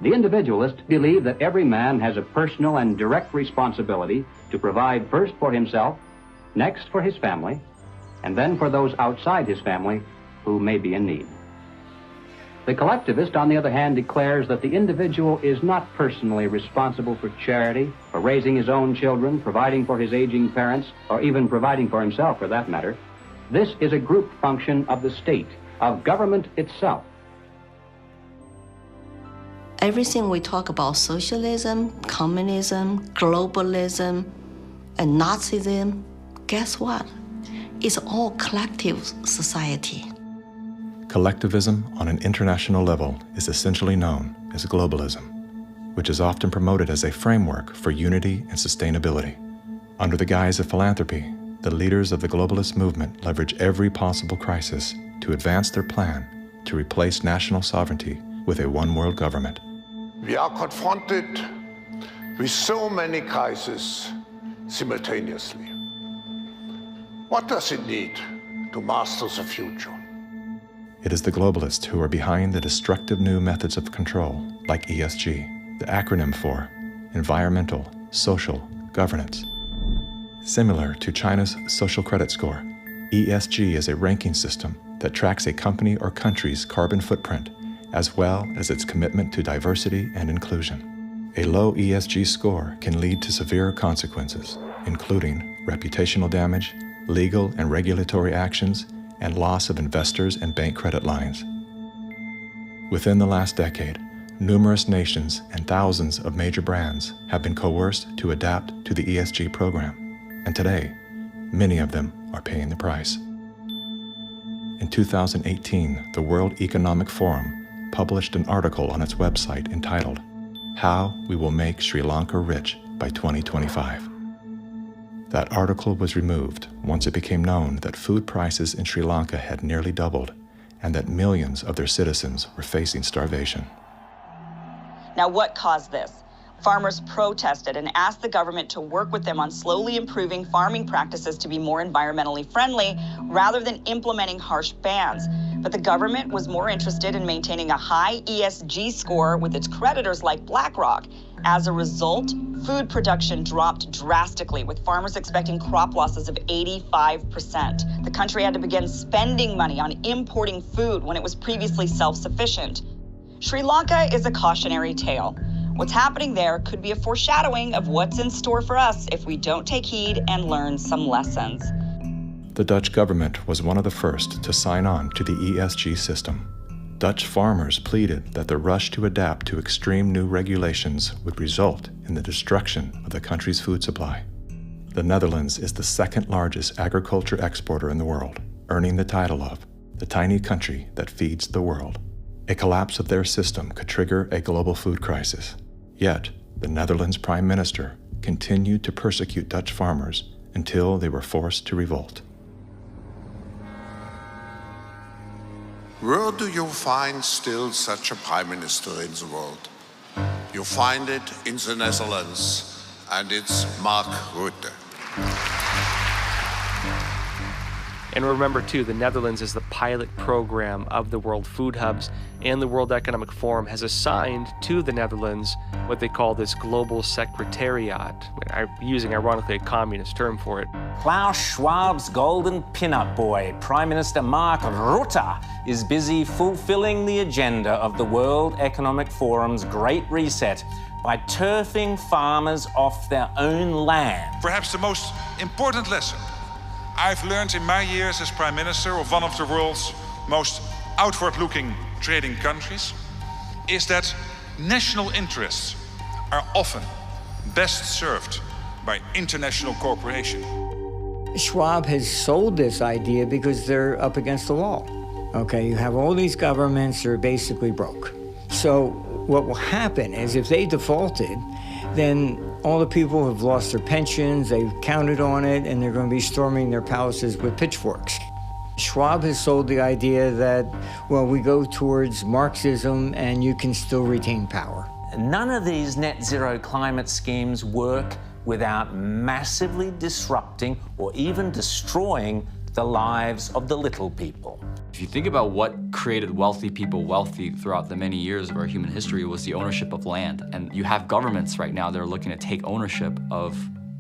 The individualists believe that every man has a personal and direct responsibility to provide first for himself, next for his family, and then for those outside his family who may be in need. The collectivist, on the other hand, declares that the individual is not personally responsible for charity, for raising his own children, providing for his aging parents, or even providing for himself, for that matter. This is a group function of the state, of government itself. Everything we talk about, socialism, communism, globalism, and Nazism, guess what? It's all collective society. Collectivism on an international level is essentially known as globalism, which is often promoted as a framework for unity and sustainability. Under the guise of philanthropy, the leaders of the globalist movement leverage every possible crisis to advance their plan to replace national sovereignty with a one-world government. We are confronted with so many crises simultaneously. What does it need to master the future? It is the globalists who are behind the destructive new methods of control, like ESG, the acronym for Environmental, Social, Governance. Similar to China's social credit score, ESG is a ranking system that tracks a company or country's carbon footprint, as well as its commitment to diversity and inclusion. A low ESG score can lead to severe consequences, including reputational damage, legal and regulatory actions, and loss of investors and bank credit lines. Within the last decade, numerous nations and thousands of major brands have been coerced to adapt to the ESG program, and today, many of them are paying the price. In 2018, the World Economic Forum published an article on its website entitled, "How We Will Make Sri Lanka Rich by 2025. That article was removed once it became known that food prices in Sri Lanka had nearly doubled and that millions of their citizens were facing starvation. Now, what caused this? Farmers protested and asked the government to work with them on slowly improving farming practices to be more environmentally friendly rather than implementing harsh bans. But the government was more interested in maintaining a high ESG score with its creditors like BlackRock. As a result, food production dropped drastically, with farmers expecting crop losses of 85%. The country had to begin spending money on importing food when it was previously self-sufficient. Sri Lanka is a cautionary tale. What's happening there could be a foreshadowing of what's in store for us if we don't take heed and learn some lessons. The Dutch government was one of the first to sign on to the ESG system. Dutch farmers pleaded that the rush to adapt to extreme new regulations would result in the destruction of the country's food supply. The Netherlands is the second largest agriculture exporter in the world, earning the title of the tiny country that feeds the world. A collapse of their system could trigger a global food crisis. Yet, the Netherlands Prime Minister continued to persecute Dutch farmers until they were forced to revolt. Where do you find still such a prime minister in the world? You find it in the Netherlands, and it's Mark Rutte. And remember, too, the Netherlands is the pilot program of the World Food Hubs, and the World Economic Forum has assigned to the Netherlands what they call this Global Secretariat, using, ironically, a communist term for it. Klaus Schwab's golden pin-up boy, Prime Minister Mark Rutte, is busy fulfilling the agenda of the World Economic Forum's Great Reset by turfing farmers off their own land. Perhaps the most important lesson I've learned in my years as Prime Minister of one of the world's most outward-looking trading countries is that national interests are often best served by international cooperation. Schwab has sold this idea because they're up against the wall. Okay, you have all these governments that are basically broke. So what will happen is if they defaulted, then all the people have lost their pensions, they've counted on it, and they're going to be storming their palaces with pitchforks. Schwab has sold the idea that, well, we go towards Marxism and you can still retain power. None of these net zero climate schemes work without massively disrupting or even destroying the lives of the little people. If you think about what created wealthy people wealthy throughout the many years of our human history, it was the ownership of land. And you have governments right now that are looking to take ownership of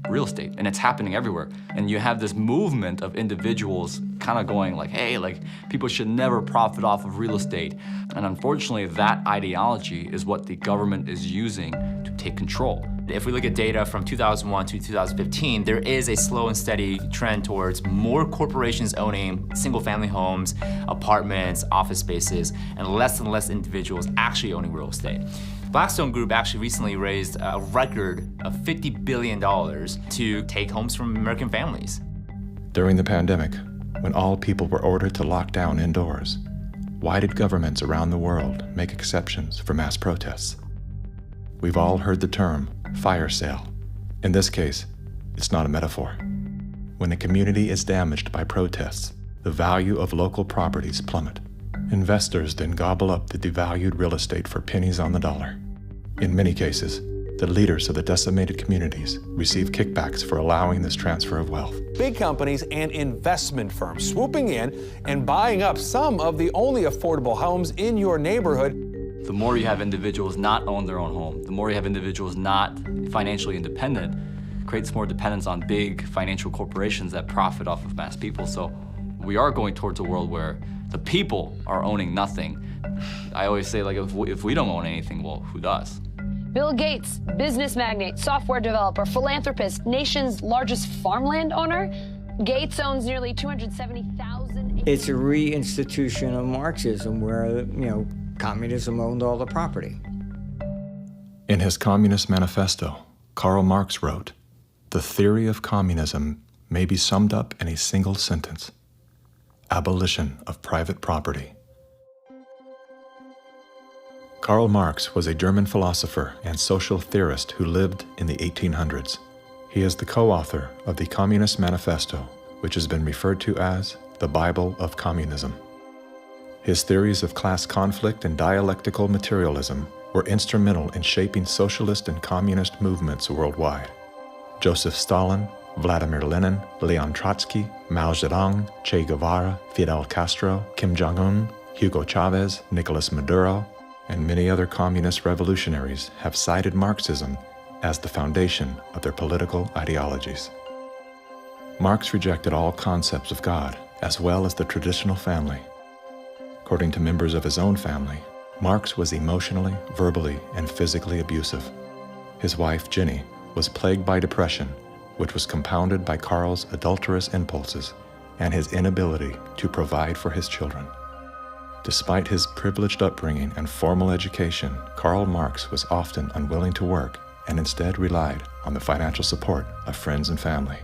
real estate, and it's happening everywhere. And you have this movement of individuals kind of going like, hey, like people should never profit off of real estate. And unfortunately, that ideology is what the government is using to take control. If we look at data from 2001 to 2015, there is a slow and steady trend towards more corporations owning single-family homes, apartments, office spaces, and less individuals actually owning real estate. Blackstone Group actually recently raised a record of $50 billion to take homes from American families. During the pandemic, when all people were ordered to lock down indoors, why did governments around the world make exceptions for mass protests? We've all heard the term fire sale. In this case, it's not a metaphor. When a community is damaged by protests, the value of local properties plummet. Investors then gobble up the devalued real estate for pennies on the dollar. In many cases, the leaders of the decimated communities receive kickbacks for allowing this transfer of wealth. Big companies and investment firms swooping in and buying up some of the only affordable homes in your neighborhood. The more you have individuals not own their own home, the more you have individuals not financially independent, creates more dependence on big financial corporations that profit off of mass people. So we are going towards a world where the people are owning nothing. I always say, like, if we don't own anything, well, who does? Bill Gates, business magnate, software developer, philanthropist, nation's largest farmland owner. Gates owns nearly 270,000. It's a reinstitution of Marxism where, communism owned all the property. In his Communist Manifesto, Karl Marx wrote, "The theory of communism may be summed up in a single sentence: abolition of private property." Karl Marx was a German philosopher and social theorist who lived in the 1800s. He is the co-author of the Communist Manifesto, which has been referred to as the Bible of Communism. His theories of class conflict and dialectical materialism were instrumental in shaping socialist and communist movements worldwide. Joseph Stalin, Vladimir Lenin, Leon Trotsky, Mao Zedong, Che Guevara, Fidel Castro, Kim Jong-un, Hugo Chavez, Nicolas Maduro, and many other communist revolutionaries have cited Marxism as the foundation of their political ideologies. Marx rejected all concepts of God, as well as the traditional family. According to members of his own family, Marx was emotionally, verbally, and physically abusive. His wife, Jenny, was plagued by depression, which was compounded by Karl's adulterous impulses and his inability to provide for his children. Despite his privileged upbringing and formal education, Karl Marx was often unwilling to work and instead relied on the financial support of friends and family.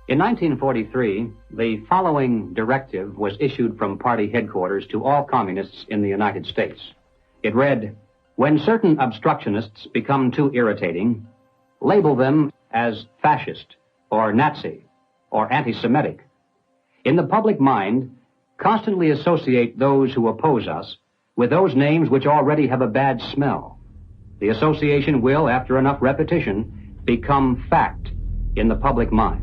In 1943, the following directive was issued from party headquarters to all communists in the United States. It read, "When certain obstructionists become too irritating, label them as fascist or Nazi or anti-Semitic. In the public mind, constantly associate those who oppose us with those names which already have a bad smell. The association will, after enough repetition, become fact in the public mind."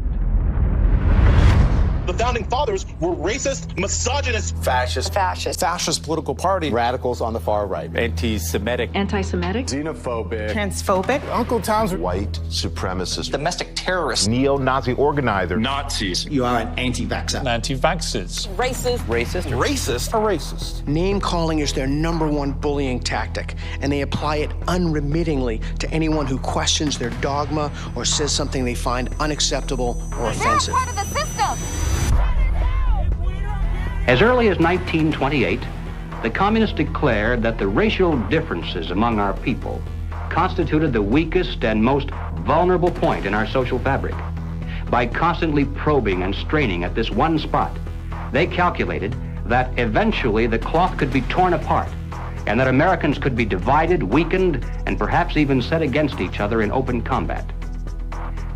The founding fathers were racist, misogynist, fascist political party, radicals on the far right, anti-Semitic, xenophobic, transphobic, Uncle Tom's white supremacist, domestic terrorist, neo-Nazi organizer, Nazis. You are an anti-vaxxer. Anti-vaxxers, racist. Name calling is their #1 bullying tactic, and they apply it unremittingly to anyone who questions their dogma or says something they find unacceptable or offensive. Part of the system. As early as 1928, the communists declared that the racial differences among our people constituted the weakest and most vulnerable point in our social fabric. By constantly probing and straining at this one spot, they calculated that eventually the cloth could be torn apart and that Americans could be divided, weakened, and perhaps even set against each other in open combat.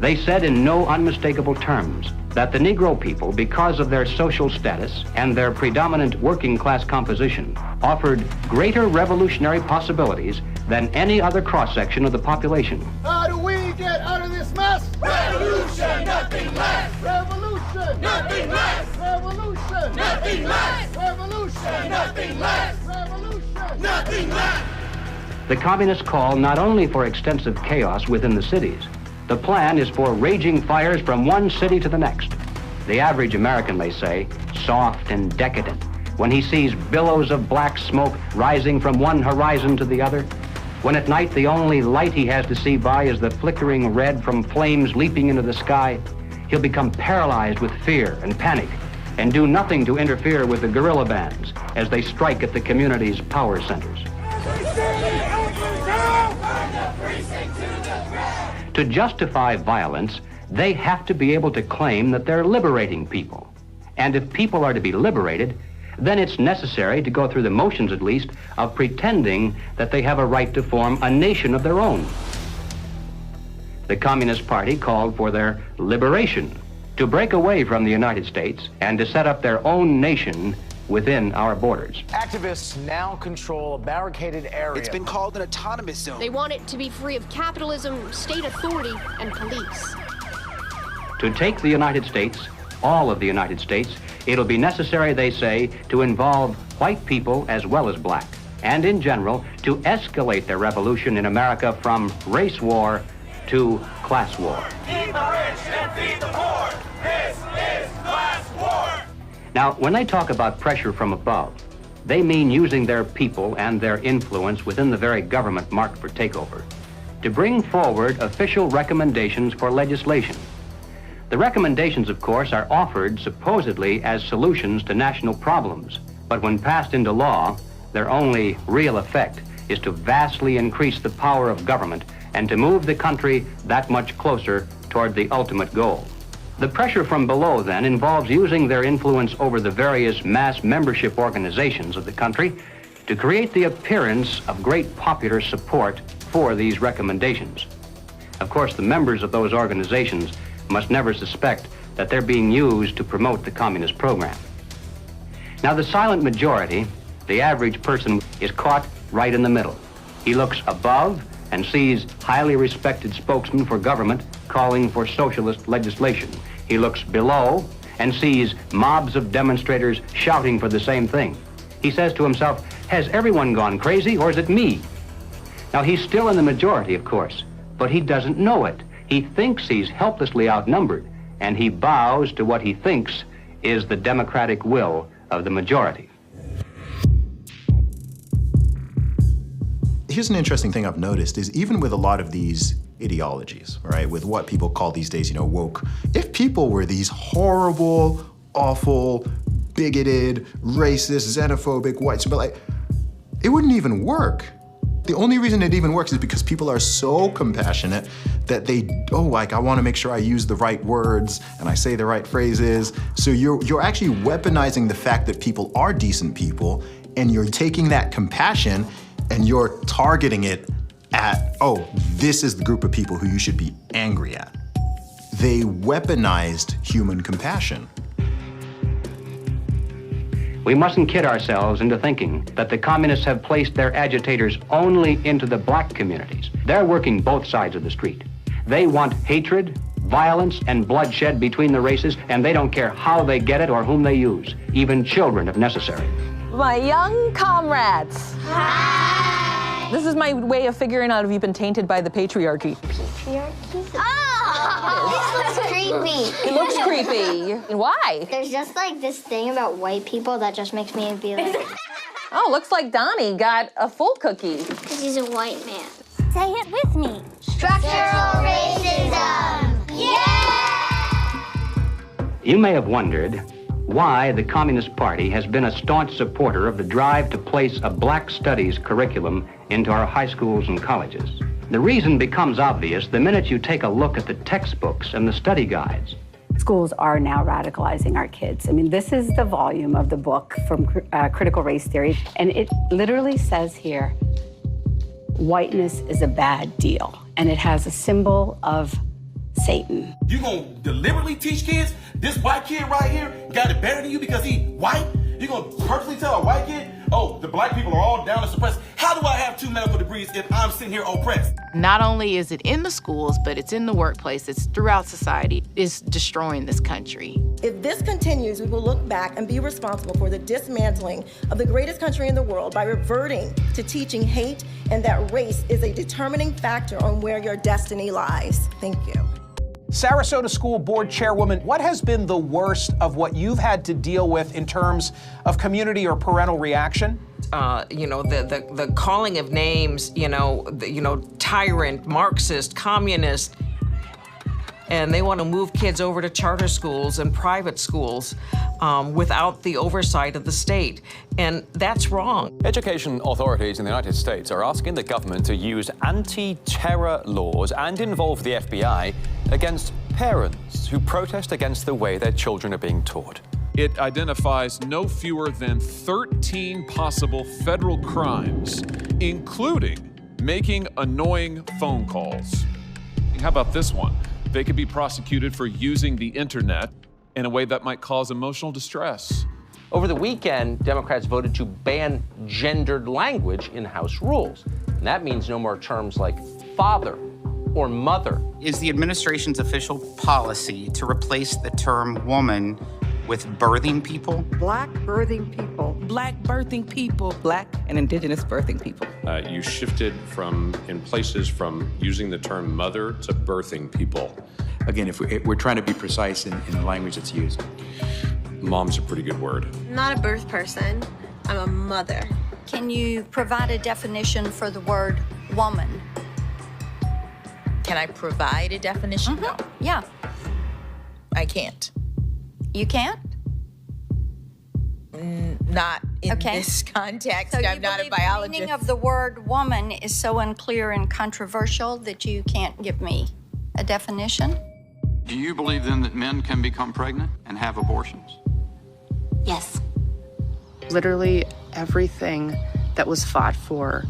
They said in no unmistakable terms that the Negro people, because of their social status and their predominant working class composition, offered greater revolutionary possibilities than any other cross-section of the population. How do we get out of this mess? Revolution, nothing less. Revolution, nothing less. Revolution, nothing less. Revolution, nothing less. Revolution, nothing less. The communists call not only for extensive chaos within the cities, the plan is for raging fires from one city to the next. The average American, they say, soft and decadent, when he sees billows of black smoke rising from one horizon to the other, when at night the only light he has to see by is the flickering red from flames leaping into the sky, he'll become paralyzed with fear and panic and do nothing to interfere with the guerrilla bands as they strike at the community's power centers. To justify violence, they have to be able to claim that they're liberating people. And if people are to be liberated, then it's necessary to go through the motions, at least, of pretending that they have a right to form a nation of their own. The Communist Party called for their liberation, to break away from the United States and to set up their own nation within our borders. Activists now control a barricaded area. It's been called an autonomous zone. They want it to be free of capitalism, state authority, and police. To take the United States, all of the United States, it'll be necessary, they say, to involve white people as well as black, and in general, to escalate their revolution in America from race war to class war. Feed the rich and feed the poor. This is class war. Now, when they talk about pressure from above, they mean using their people and their influence within the very government marked for takeover to bring forward official recommendations for legislation. The recommendations, of course, are offered supposedly as solutions to national problems, but when passed into law, their only real effect is to vastly increase the power of government and to move the country that much closer toward the ultimate goal. The pressure from below, then, involves using their influence over the various mass membership organizations of the country to create the appearance of great popular support for these recommendations. Of course, the members of those organizations must never suspect that they're being used to promote the communist program. Now, the silent majority, the average person, is caught right in the middle. He looks above and sees highly respected spokesmen for government calling for socialist legislation. He looks below and sees mobs of demonstrators shouting for the same thing. He says to himself, has everyone gone crazy or is it me? Now, he's still in the majority, of course, but he doesn't know it. He thinks he's helplessly outnumbered, and he bows to what he thinks is the democratic will of the majority. Here's an interesting thing I've noticed is even with a lot of these ideologies, right, with what people call these days, woke, if people were these horrible, awful, bigoted, racist, xenophobic whites, but like, it wouldn't even work. The only reason it even works is because people are so compassionate that they, I want to make sure I use the right words and I say the right phrases. So you're actually weaponizing the fact that people are decent people, and you're taking that compassion and you're targeting it at, this is the group of people who you should be angry at. They weaponized human compassion. We mustn't kid ourselves into thinking that the communists have placed their agitators only into the black communities. They're working both sides of the street. They want hatred, violence, and bloodshed between the races, and they don't care how they get it or whom they use, even children if necessary. My young comrades. Hi. This is my way of figuring out if you've been tainted by the patriarchy. Patriarchy? Oh! This looks creepy. It looks creepy. Why? There's just like this thing about white people that just makes me be like... Oh, looks like Donnie got a full cookie. Because he's a white man. Say it with me. Structural racism! Yeah! You may have wondered why the Communist Party has been a staunch supporter of the drive to place a black studies curriculum into our high schools and colleges. The reason becomes obvious the minute you take a look at the textbooks and the study guides. Schools are now radicalizing our kids. I mean, this is the volume of the book from Critical Race Theory, and it literally says here, whiteness is a bad deal, and it has a symbol of Satan. You gonna deliberately teach kids this white kid right here got it better than you because he white? You're going to purposely tell a white kid, oh, the black people are all down and suppressed. How do I have 2 medical degrees if I'm sitting here oppressed? Not only is it in the schools, but it's in the workplace, it's throughout society. It's destroying this country. If this continues, we will look back and be responsible for the dismantling of the greatest country in the world by reverting to teaching hate and that race is a determining factor on where your destiny lies. Thank you. Sarasota School Board Chairwoman, what has been the worst of what you've had to deal with in terms of community or parental reaction? The calling of names, tyrant, Marxist, communist, and they want to move kids over to charter schools and private schools without the oversight of the state. And that's wrong. Education authorities in the United States are asking the government to use anti-terror laws and involve the FBI against parents who protest against the way their children are being taught. It identifies no fewer than 13 possible federal crimes, including making annoying phone calls. How about this one? They could be prosecuted for using the internet in a way that might cause emotional distress. Over the weekend, Democrats voted to ban gendered language in House rules. And that means no more terms like father or mother. Is the administration's official policy to replace the term woman with birthing people? Black birthing people. Black birthing people. Black and indigenous birthing people. You shifted in places from using the term mother to birthing people. Again, if we're trying to be precise in the language that's used. Mom's a pretty good word. I'm not a birth person, I'm a mother. Can you provide a definition for the word woman? Can I provide a definition? No. Yeah. I can't. You can't? Not in this context. So I'm not a biologist. The meaning of the word woman is so unclear and controversial that you can't give me a definition? Do you believe then that men can become pregnant and have abortions? Yes. Literally everything that was fought for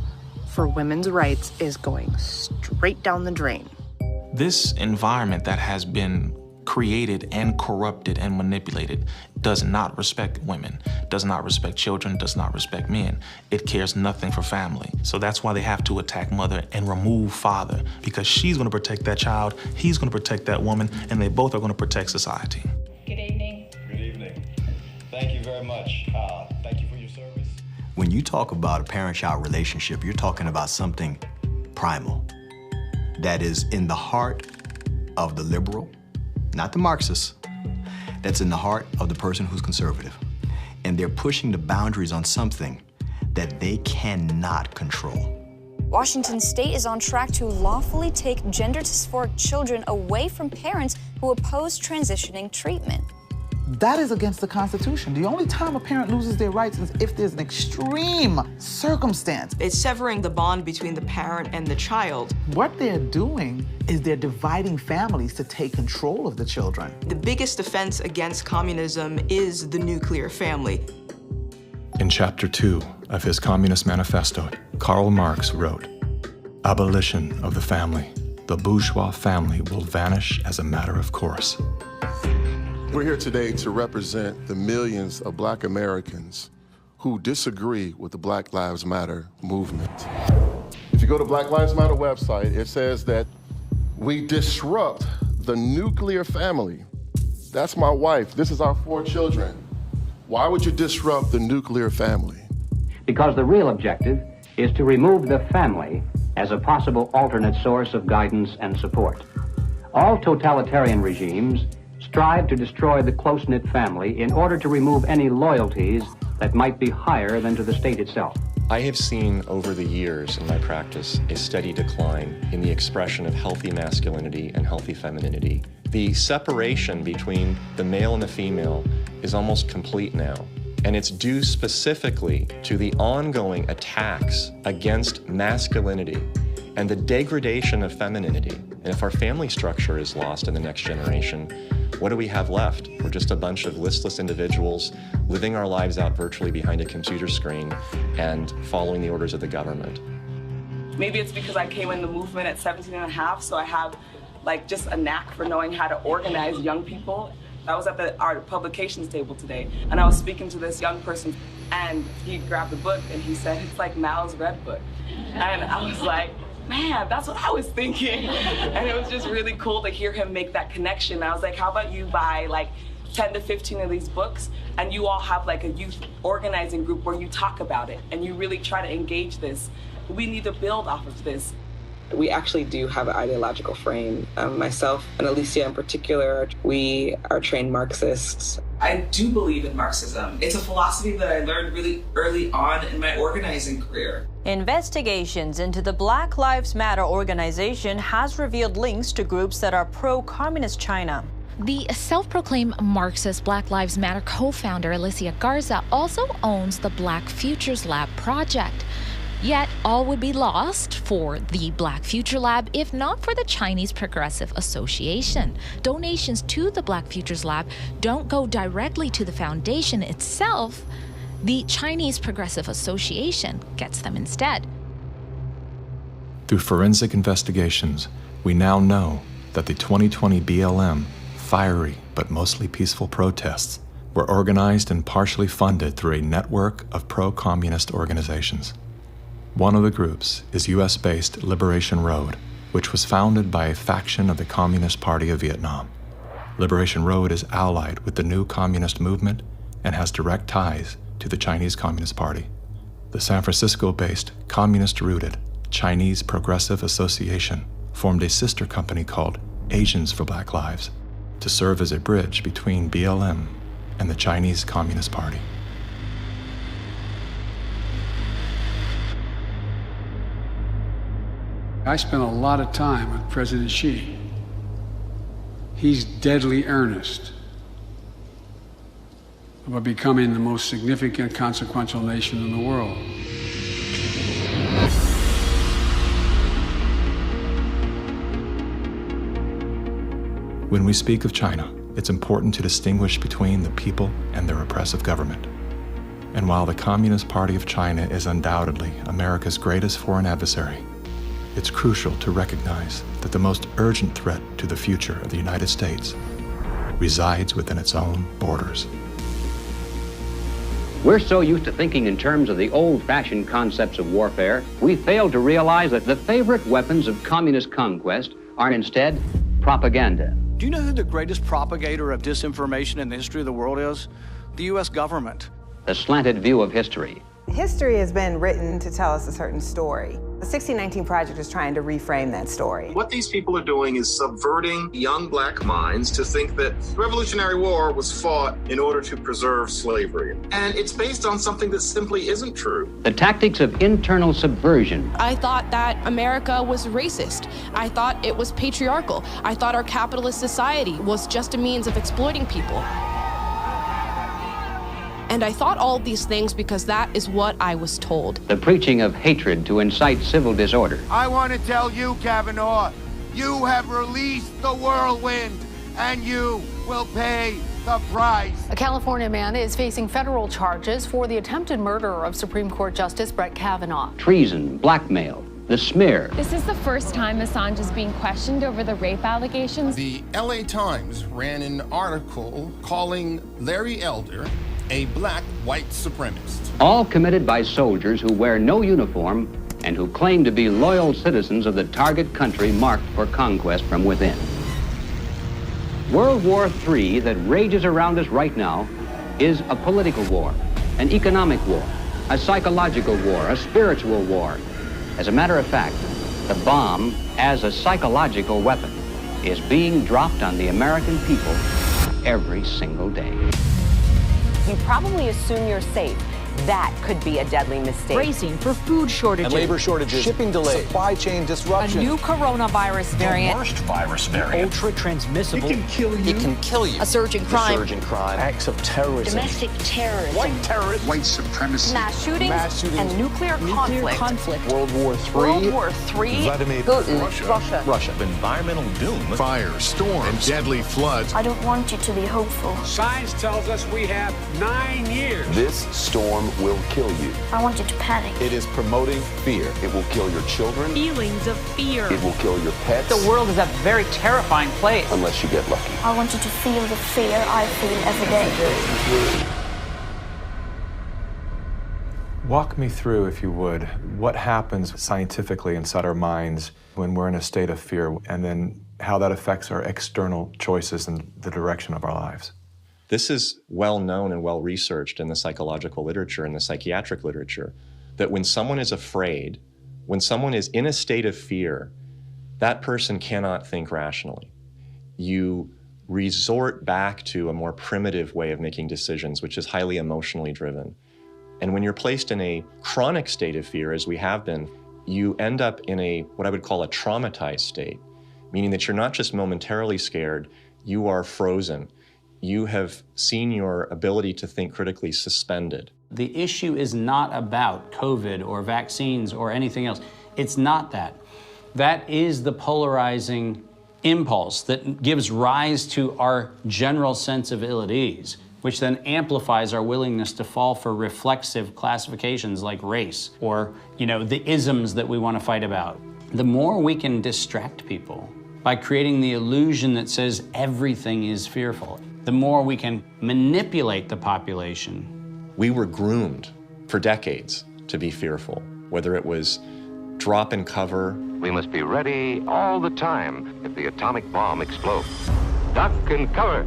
women's rights is going straight down the drain. This environment that has been created and corrupted and manipulated does not respect women, does not respect children, does not respect men. It cares nothing for family. So that's why they have to attack mother and remove father, because she's gonna protect that child, he's gonna protect that woman, and they both are gonna protect society. Good evening. Good evening. Thank you very much. Thank you for your service. When you talk about a parent-child relationship, you're talking about something primal that is in the heart of the liberal, not the Marxist, that's in the heart of the person who's conservative. And they're pushing the boundaries on something that they cannot control. Washington State is on track to lawfully take gender dysphoric children away from parents who oppose transitioning treatment. That is against the Constitution. The only time a parent loses their rights is if there's an extreme circumstance. It's severing the bond between the parent and the child. What they're doing is they're dividing families to take control of the children. The biggest offense against communism is the nuclear family. In Chapter 2 of his Communist Manifesto, Karl Marx wrote, "Abolition of the family. The bourgeois family will vanish as a matter of course." We're here today to represent the millions of Black Americans who disagree with the Black Lives Matter movement. If you go to Black Lives Matter website, it says that we disrupt the nuclear family. That's my wife. This is our 4 children. Why would you disrupt the nuclear family? Because the real objective is to remove the family as a possible alternate source of guidance and support. All totalitarian regimes strive to destroy the close-knit family in order to remove any loyalties that might be higher than to the state itself. I have seen over the years in my practice a steady decline in the expression of healthy masculinity and healthy femininity. The separation between the male and the female is almost complete now. And it's due specifically to the ongoing attacks against masculinity and the degradation of femininity. And if our family structure is lost in the next generation, what do we have left? We're just a bunch of listless individuals living our lives out virtually behind a computer screen and following the orders of the government. Maybe it's because I came in the movement at 17 and a half, so I have just a knack for knowing how to organize young people I was at the art publications table today, and I was speaking to this young person, and he grabbed the book, and he said, it's like Mal's Red Book. And I was like, man, that's what I was thinking. And it was just really cool to hear him make that connection. I was like, how about you buy like 10 to 15 of these books, and you all have like a youth organizing group where you talk about it, and you really try to engage this. We need to build off of this. We actually do have an ideological frame. Myself and Alicia in particular, we are trained Marxists. I do believe in Marxism. It's a philosophy that I learned really early on in my organizing career. Investigations into the Black Lives Matter organization has revealed links to groups that are pro-communist China. The self-proclaimed Marxist Black Lives Matter co-founder Alicia Garza also owns the Black Futures Lab project. Yet, all would be lost for the Black Future Lab if not for the Chinese Progressive Association. Donations to the Black Futures Lab don't go directly to the foundation itself. The Chinese Progressive Association gets them instead. Through forensic investigations, we now know that the 2020 BLM fiery but mostly peaceful protests were organized and partially funded through a network of pro-communist organizations. One of the groups is US-based Liberation Road, which was founded by a faction of the Communist Party of Vietnam. Liberation Road is allied with the new communist movement and has direct ties to the Chinese Communist Party. The San Francisco-based, communist-rooted Chinese Progressive Association formed a sister company called Asians for Black Lives to serve as a bridge between BLM and the Chinese Communist Party. I spent a lot of time with President Xi. He's deadly earnest about becoming the most significant, consequential nation in the world. When we speak of China, it's important to distinguish between the people and their oppressive government. And while the Communist Party of China is undoubtedly America's greatest foreign adversary, it's crucial to recognize that the most urgent threat to the future of the United States resides within its own borders. We're so used to thinking in terms of the old-fashioned concepts of warfare, we fail to realize that the favorite weapons of communist conquest are instead propaganda. Do you know who the greatest propagator of disinformation in the history of the world is? The U.S. government. The slanted view of history. History has been written to tell us a certain story. The 1619 Project is trying to reframe that story. What these people are doing is subverting young black minds to think that the Revolutionary War was fought in order to preserve slavery. And it's based on something that simply isn't true. The tactics of internal subversion. I thought that America was racist. I thought it was patriarchal. I thought our capitalist society was just a means of exploiting people. And I thought all these things because that is what I was told. The preaching of hatred to incite civil disorder. I want to tell you, Kavanaugh, you have released the whirlwind, and you will pay the price. A California man is facing federal charges for the attempted murder of Supreme Court Justice Brett Kavanaugh. Treason, blackmail, the smear. This is the first time Assange is being questioned over the rape allegations. The LA Times ran an article calling Larry Elder a black white supremacist. All committed by soldiers who wear no uniform and who claim to be loyal citizens of the target country marked for conquest from within. World War III that rages around us right now is a political war, an economic war, a psychological war, a spiritual war. As a matter of fact, the bomb, as a psychological weapon, is being dropped on the American people every single day. You probably assume you're safe. That could be a deadly mistake. Bracing for food shortages. And labor shortages. Shipping delays. Supply chain disruption. A new coronavirus variant. The worst virus variant. Ultra transmissible. It can kill you. It can kill you. A surge in crime. A surge in crime. Acts of terrorism. Domestic terrorism. White terrorism. White supremacy. Mass shootings. And nuclear conflict. World War III. World War III. Vladimir Putin. Russia. Environmental doom. Fire, storms, and deadly floods. I don't want you to be hopeful. Science tells us we have 9 years. This storm will kill you. I want you to panic. It is promoting fear. It will kill your children. Feelings of fear. It will kill your pets. The world is a very terrifying place. Unless you get lucky. I want you to feel the fear I feel every day. Walk me through, if you would, what happens scientifically inside our minds when we're in a state of fear, and then how that affects our external choices and the direction of our lives. This is well known and well researched in the psychological literature and the psychiatric literature, that when someone is afraid, when someone is in a state of fear, that person cannot think rationally. You resort back to a more primitive way of making decisions, which is highly emotionally driven. And when you're placed in a chronic state of fear, as we have been, you end up in what I would call a traumatized state, meaning that you're not just momentarily scared, you are frozen. You have seen your ability to think critically suspended. The issue is not about COVID or vaccines or anything else. It's not that. That is the polarizing impulse that gives rise to our general sense of ill at ease, which then amplifies our willingness to fall for reflexive classifications like race or, the isms that we want to fight about. The more we can distract people by creating the illusion that says everything is fearful, the more we can manipulate the population. We were groomed for decades to be fearful, whether it was drop and cover. We must be ready all the time if the atomic bomb explodes. Duck and cover.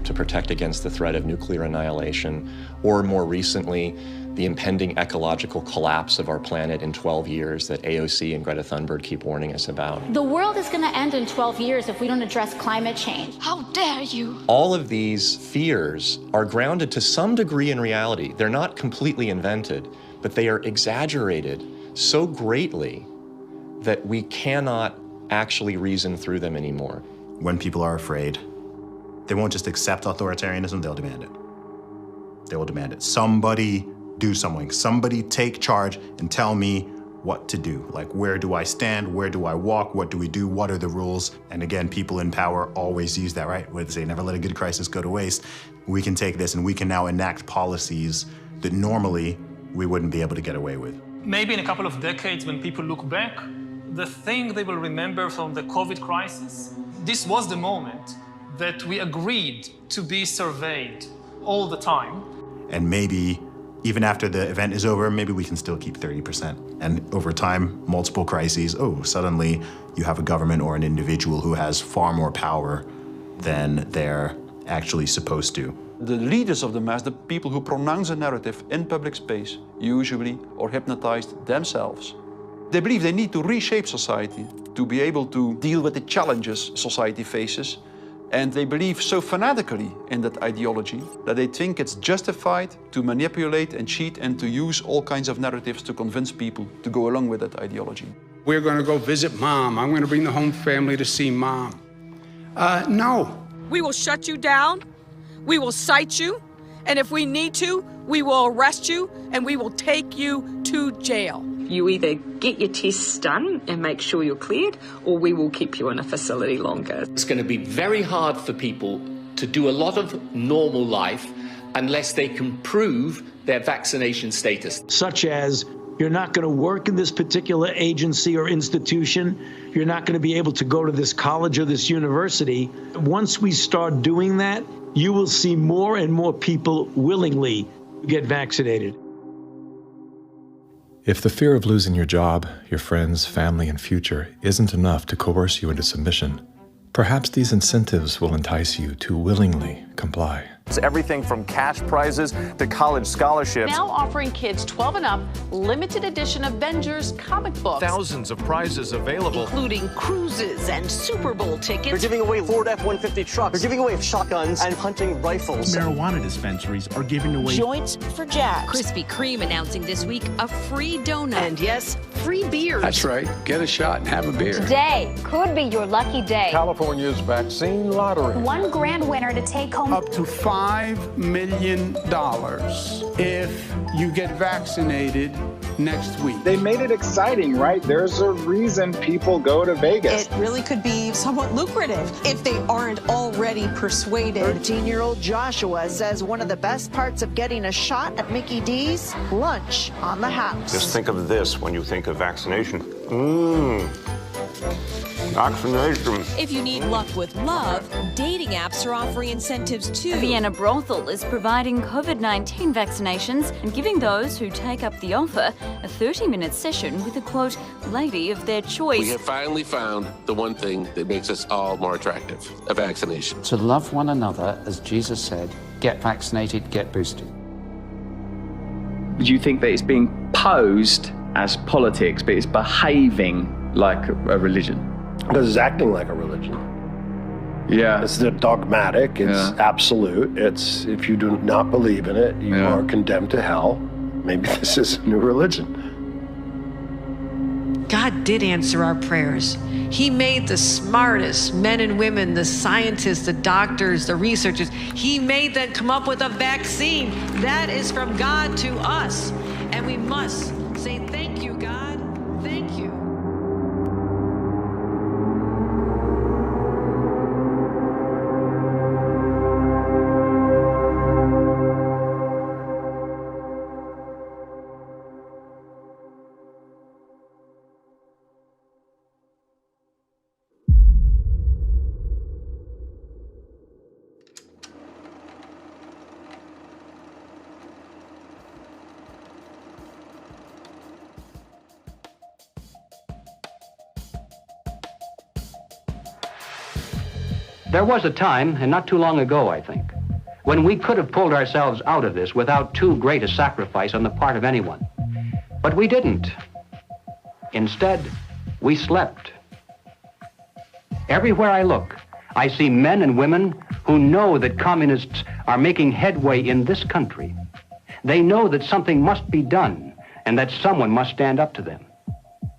To protect against the threat of nuclear annihilation, or more recently, the impending ecological collapse of our planet in 12 years that AOC and Greta Thunberg keep warning us about. The world is going to end in 12 years if we don't address climate change. How dare you? All of these fears are grounded to some degree in reality. They're not completely invented, but they are exaggerated so greatly that we cannot actually reason through them anymore. When people are afraid, they won't just accept authoritarianism, they'll demand it. They will demand it. Somebody do something. Somebody take charge and tell me what to do. Like, where do I stand? Where do I walk? What do we do? What are the rules? And again, people in power always use that, right? Where they say, never let a good crisis go to waste. We can take this and we can now enact policies that normally we wouldn't be able to get away with. Maybe in a couple of decades, when people look back, the thing they will remember from the COVID crisis, this was the moment that we agreed to be surveyed all the time. And maybe even after the event is over, maybe we can still keep 30%. And over time, multiple crises, suddenly you have a government or an individual who has far more power than they're actually supposed to. The leaders of the mass, the people who pronounce a narrative in public space, usually are hypnotized themselves. They believe they need to reshape society to be able to deal with the challenges society faces. And they believe so fanatically in that ideology that they think it's justified to manipulate and cheat and to use all kinds of narratives to convince people to go along with that ideology. We're going to go visit Mom. I'm going to bring the home family to see Mom. No. We will shut you down. We will cite you. And if we need to, we will arrest you and we will take you to jail. You either get your tests done and make sure you're cleared, or we will keep you in a facility longer. It's going to be very hard for people to do a lot of normal life unless they can prove their vaccination status. Such as, you're not going to work in this particular agency or institution, you're not going to be able to go to this college or this university. Once we start doing that, you will see more and more people willingly get vaccinated. If the fear of losing your job, your friends, family, and future isn't enough to coerce you into submission, perhaps these incentives will entice you to willingly comply. It's everything from cash prizes to college scholarships. Now offering kids 12 and up limited edition Avengers comic books. Thousands of prizes available, including cruises and Super Bowl tickets. They're giving away Ford F-150 trucks. They're giving away shotguns and hunting rifles. Marijuana dispensaries are giving away joints for jabs. Krispy Kreme announcing this week a free donut. And yes, free beers. That's right. Get a shot and have a beer. Today could be your lucky day. California's vaccine lottery. One grand winner to take home up to $5 million if you get vaccinated next week. They made it exciting, right? There's a reason people go to Vegas. It really could be somewhat lucrative if they aren't already persuaded. 13-year-old Yahshua says one of the best parts of getting a shot at Mickey D's, lunch on the house. Just think of this when you think of vaccination. Vaccination. If you need luck with love, dating apps are offering incentives too. A Vienna brothel is providing COVID-19 vaccinations and giving those who take up the offer a 30-minute session with a, quote, lady of their choice. We have finally found the one thing that makes us all more attractive, a vaccination. To love one another, as Jesus said, get vaccinated, get boosted. Do you think that it's being posed as politics, but it's behaving like a religion? Because it's acting like a religion. Yeah. It's dogmatic, it's absolute. It's, if you do not believe in it, you are condemned to hell. Maybe this is a new religion. God did answer our prayers. He made the smartest men and women, the scientists, the doctors, the researchers. He made them come up with a vaccine. That is from God to us. And we must say, thank you, God. Thank you. There was a time, and not too long ago, I think, when we could have pulled ourselves out of this without too great a sacrifice on the part of anyone. But we didn't. Instead, we slept. Everywhere I look, I see men and women who know that communists are making headway in this country. They know that something must be done and that someone must stand up to them.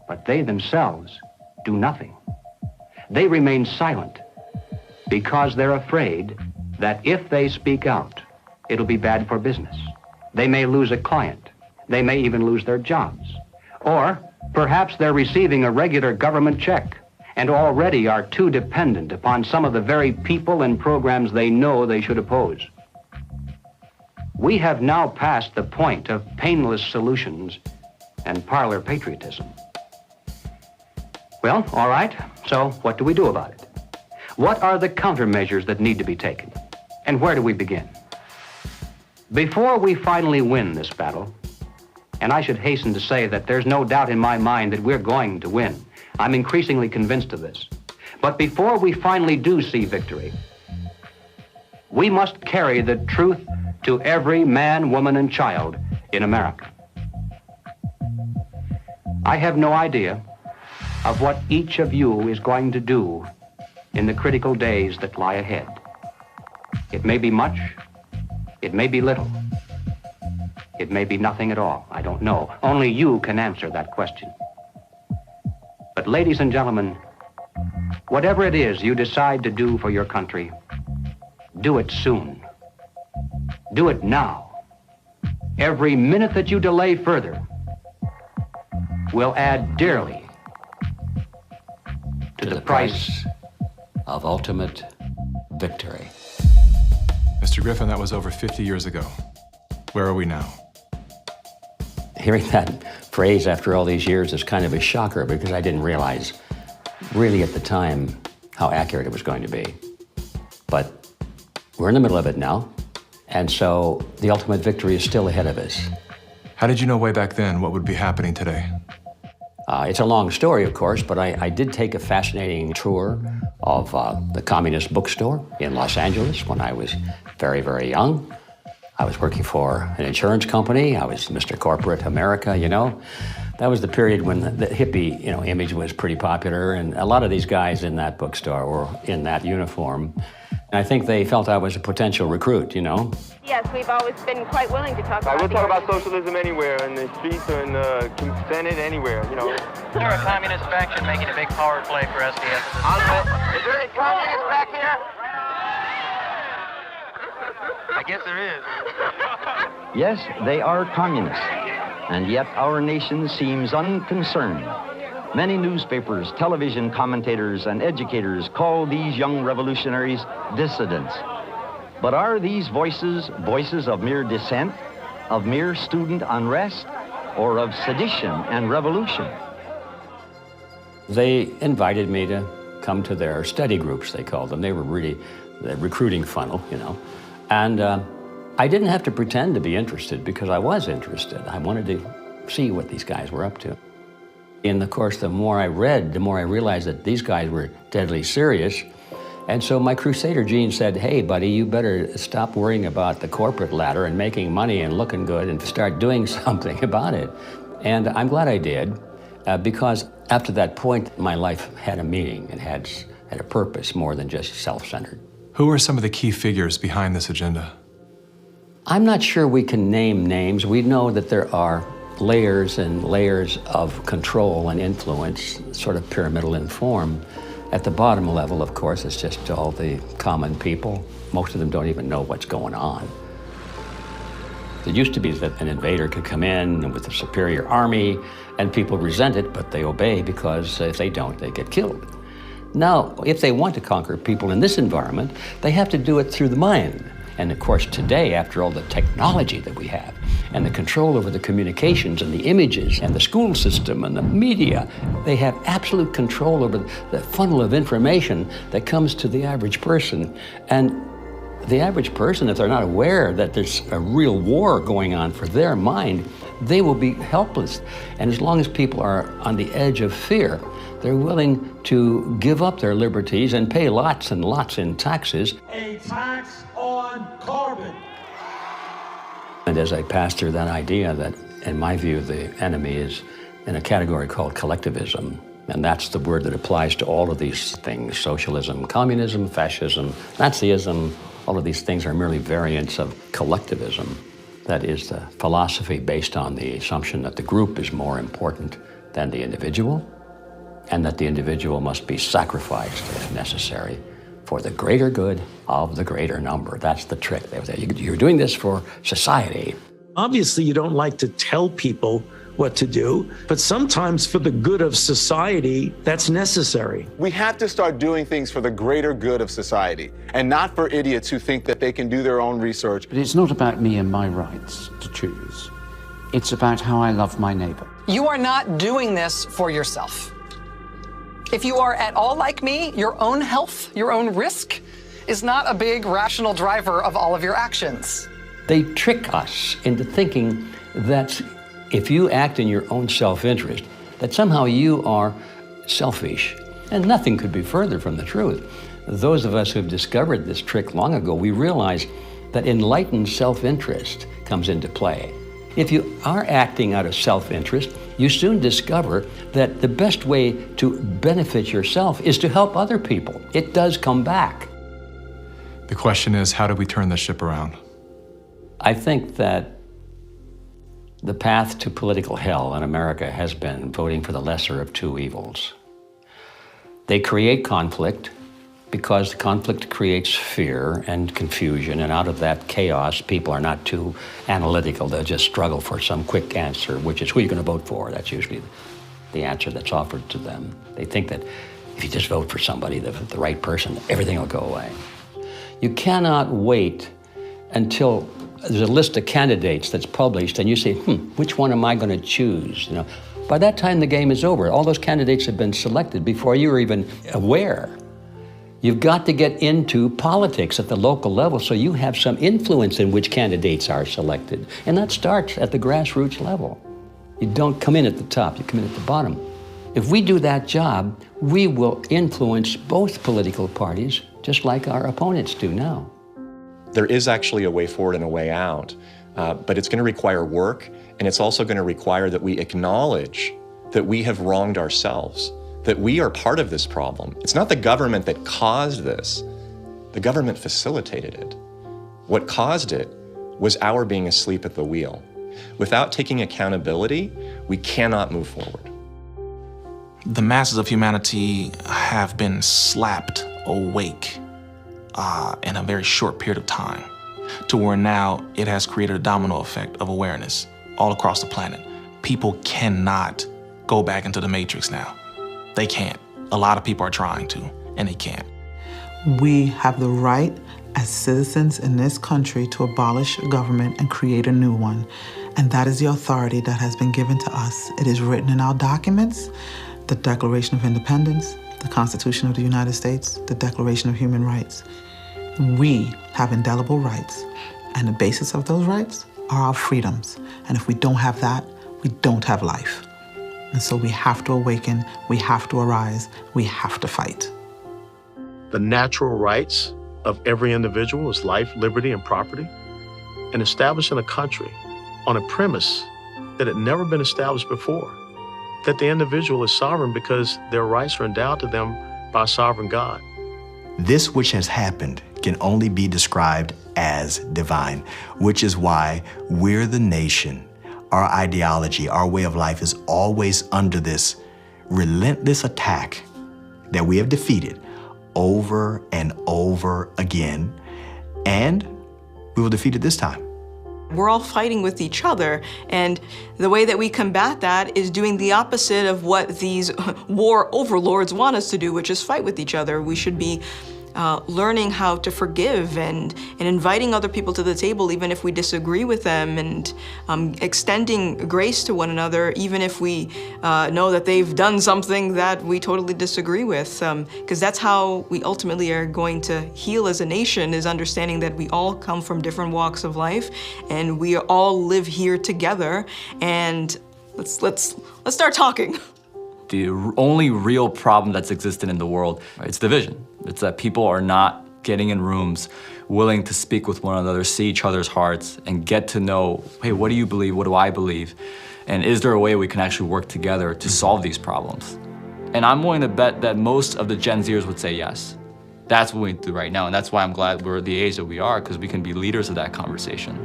But they themselves do nothing. They remain silent because they're afraid that if they speak out, it'll be bad for business. They may lose a client. They may even lose their jobs. Or perhaps they're receiving a regular government check and already are too dependent upon some of the very people and programs they know they should oppose. We have now passed the point of painless solutions and parlor patriotism. Well, all right, so what do we do about it? What are the countermeasures that need to be taken? And where do we begin? Before we finally win this battle, and I should hasten to say that there's no doubt in my mind that we're going to win. I'm increasingly convinced of this. But before we finally do see victory, we must carry the truth to every man, woman, and child in America. I have no idea of what each of you is going to do in the critical days that lie ahead. It may be much, it may be little, it may be nothing at all. I don't know. Only you can answer that question. But ladies and gentlemen, whatever it is you decide to do for your country, do it soon. Do it now. Every minute that you delay further will add dearly to the price of ultimate victory. Mr. Griffin, that was over 50 years ago. Where are we now? Hearing that phrase after all these years is kind of a shocker because I didn't realize really at the time how accurate it was going to be. But we're in the middle of it now, and so the ultimate victory is still ahead of us. How did you know way back then what would be happening today? It's a long story, of course, but I did take a fascinating tour of the Communist Bookstore in Los Angeles when I was very, very young. I was working for an insurance company. I was Mr. Corporate America, you know. That was the period when the hippie, image was pretty popular, and a lot of these guys in that bookstore were in that uniform. And I think they felt I was a potential recruit, Yes, we've always been quite willing to talk about We'll talk about socialism anywhere, in the streets or in the Senate, anywhere, They're a communist faction making a big power play for SDS. Is there any communists back here? I guess there is. Yes, they are communists, and yet our nation seems unconcerned. Many newspapers, television commentators, and educators call these young revolutionaries dissidents. But are these voices voices of mere dissent, of mere student unrest, or of sedition and revolution? They invited me to come to their study groups, they called them. They were really the recruiting funnel, you know. And I didn't have to pretend to be interested because I was interested. I wanted to see what these guys were up to. In the course, the more I read, the more I realized that these guys were deadly serious. And so my crusader gene said, hey, buddy, you better stop worrying about the corporate ladder and making money and looking good and start doing something about it. And I'm glad I did, because after that point, my life had a meaning. It had a purpose more than just self-centered. Who are some of the key figures behind this agenda? I'm not sure we can name names. We know that there are layers and layers of control and influence, sort of pyramidal in form. At the bottom level, of course, it's just all the common people. Most of them don't even know what's going on. It used to be that an invader could come in with a superior army, and people resent it, but they obey because if they don't, they get killed. Now, if they want to conquer people in this environment, they have to do it through the mind. And of course, today, after all the technology that we have, and the control over the communications and the images and the school system and the media, they have absolute control over the funnel of information that comes to the average person. And the average person, if they're not aware that there's a real war going on for their mind, they will be helpless. And as long as people are on the edge of fear, they're willing to give up their liberties and pay lots and lots in taxes. A tax on carbon. And as I passed through that idea that, in my view, the enemy is in a category called collectivism. And that's the word that applies to all of these things: socialism, communism, fascism, Nazism. All of these things are merely variants of collectivism. That is the philosophy based on the assumption that the group is more important than the individual, and that the individual must be sacrificed if necessary for the greater good of the greater number. That's the trick. You're doing this for society. Obviously, you don't like to tell people what to do, but sometimes for the good of society, that's necessary. We have to start doing things for the greater good of society, and not for idiots who think that they can do their own research. But it's not about me and my rights to choose. It's about how I love my neighbor. You are not doing this for yourself. If you are at all like me, your own health, your own risk is not a big rational driver of all of your actions. They trick us into thinking that if you act in your own self-interest, that somehow you are selfish. And nothing could be further from the truth. Those of us who've discovered this trick long ago, we realize that enlightened self-interest comes into play. If you are acting out of self-interest, you soon discover that the best way to benefit yourself is to help other people. It does come back. The question is, how do we turn the ship around? I think that the path to political hell in America has been voting for the lesser of two evils. They create conflict because conflict creates fear and confusion, and out of that chaos, people are not too analytical. They'll just struggle for some quick answer, which is who you're going to vote for. That's usually the answer that's offered to them. They think that if you just vote for somebody, the right person, everything will go away. You cannot wait until there's a list of candidates that's published and you say, which one am I going to choose? You know, by that time the game is over. All those candidates have been selected before you were even aware. You've got to get into politics at the local level so you have some influence in which candidates are selected. And that starts at the grassroots level. You don't come in at the top, you come in at the bottom. If we do that job, we will influence both political parties just like our opponents do now. There is actually a way forward and a way out, but it's going to require work, and it's also going to require that we acknowledge that we have wronged ourselves, that we are part of this problem. It's not the government that caused this. The government facilitated it. What caused it was our being asleep at the wheel. Without taking accountability, we cannot move forward. The masses of humanity have been slapped awake in a very short period of time. to where now it has created a domino effect of awareness all across the planet. People cannot go back into the matrix now. They can't. A lot of people are trying to, and they can't. We have the right as citizens in this country to abolish government and create a new one. And that is the authority that has been given to us. It is written in our documents, the Declaration of Independence, the Constitution of the United States, the Declaration of Human Rights. We have indelible rights, and the basis of those rights are our freedoms. And if we don't have that, we don't have life. And so we have to awaken, we have to arise, we have to fight. The natural rights of every individual is life, liberty, and property, and establishing a country on a premise that had never been established before, that the individual is sovereign because their rights are endowed to them by a sovereign God. This which has happened can only be described as divine, which is why we're the nation. Our ideology, our way of life is always under this relentless attack that we have defeated over and over again, and we will defeat it this time. We're all fighting with each other, and the way that we combat that is doing the opposite of what these war overlords want us to do, which is fight with each other. We should be learning how to forgive and inviting other people to the table even if we disagree with them, and extending grace to one another even if we know that they've done something that we totally disagree with, because that's how we ultimately are going to heal as a nation, is understanding that we all come from different walks of life and we all live here together, and let's start talking. The only real problem that's existed in the world, it's division. It's that people are not getting in rooms, willing to speak with one another, see each other's hearts, and get to know, hey, what do you believe? What do I believe? And is there a way we can actually work together to solve these problems? And I'm willing to bet that most of the Gen Zers would say yes. That's what we do right now, and that's why I'm glad we're the age that we are, because we can be leaders of that conversation.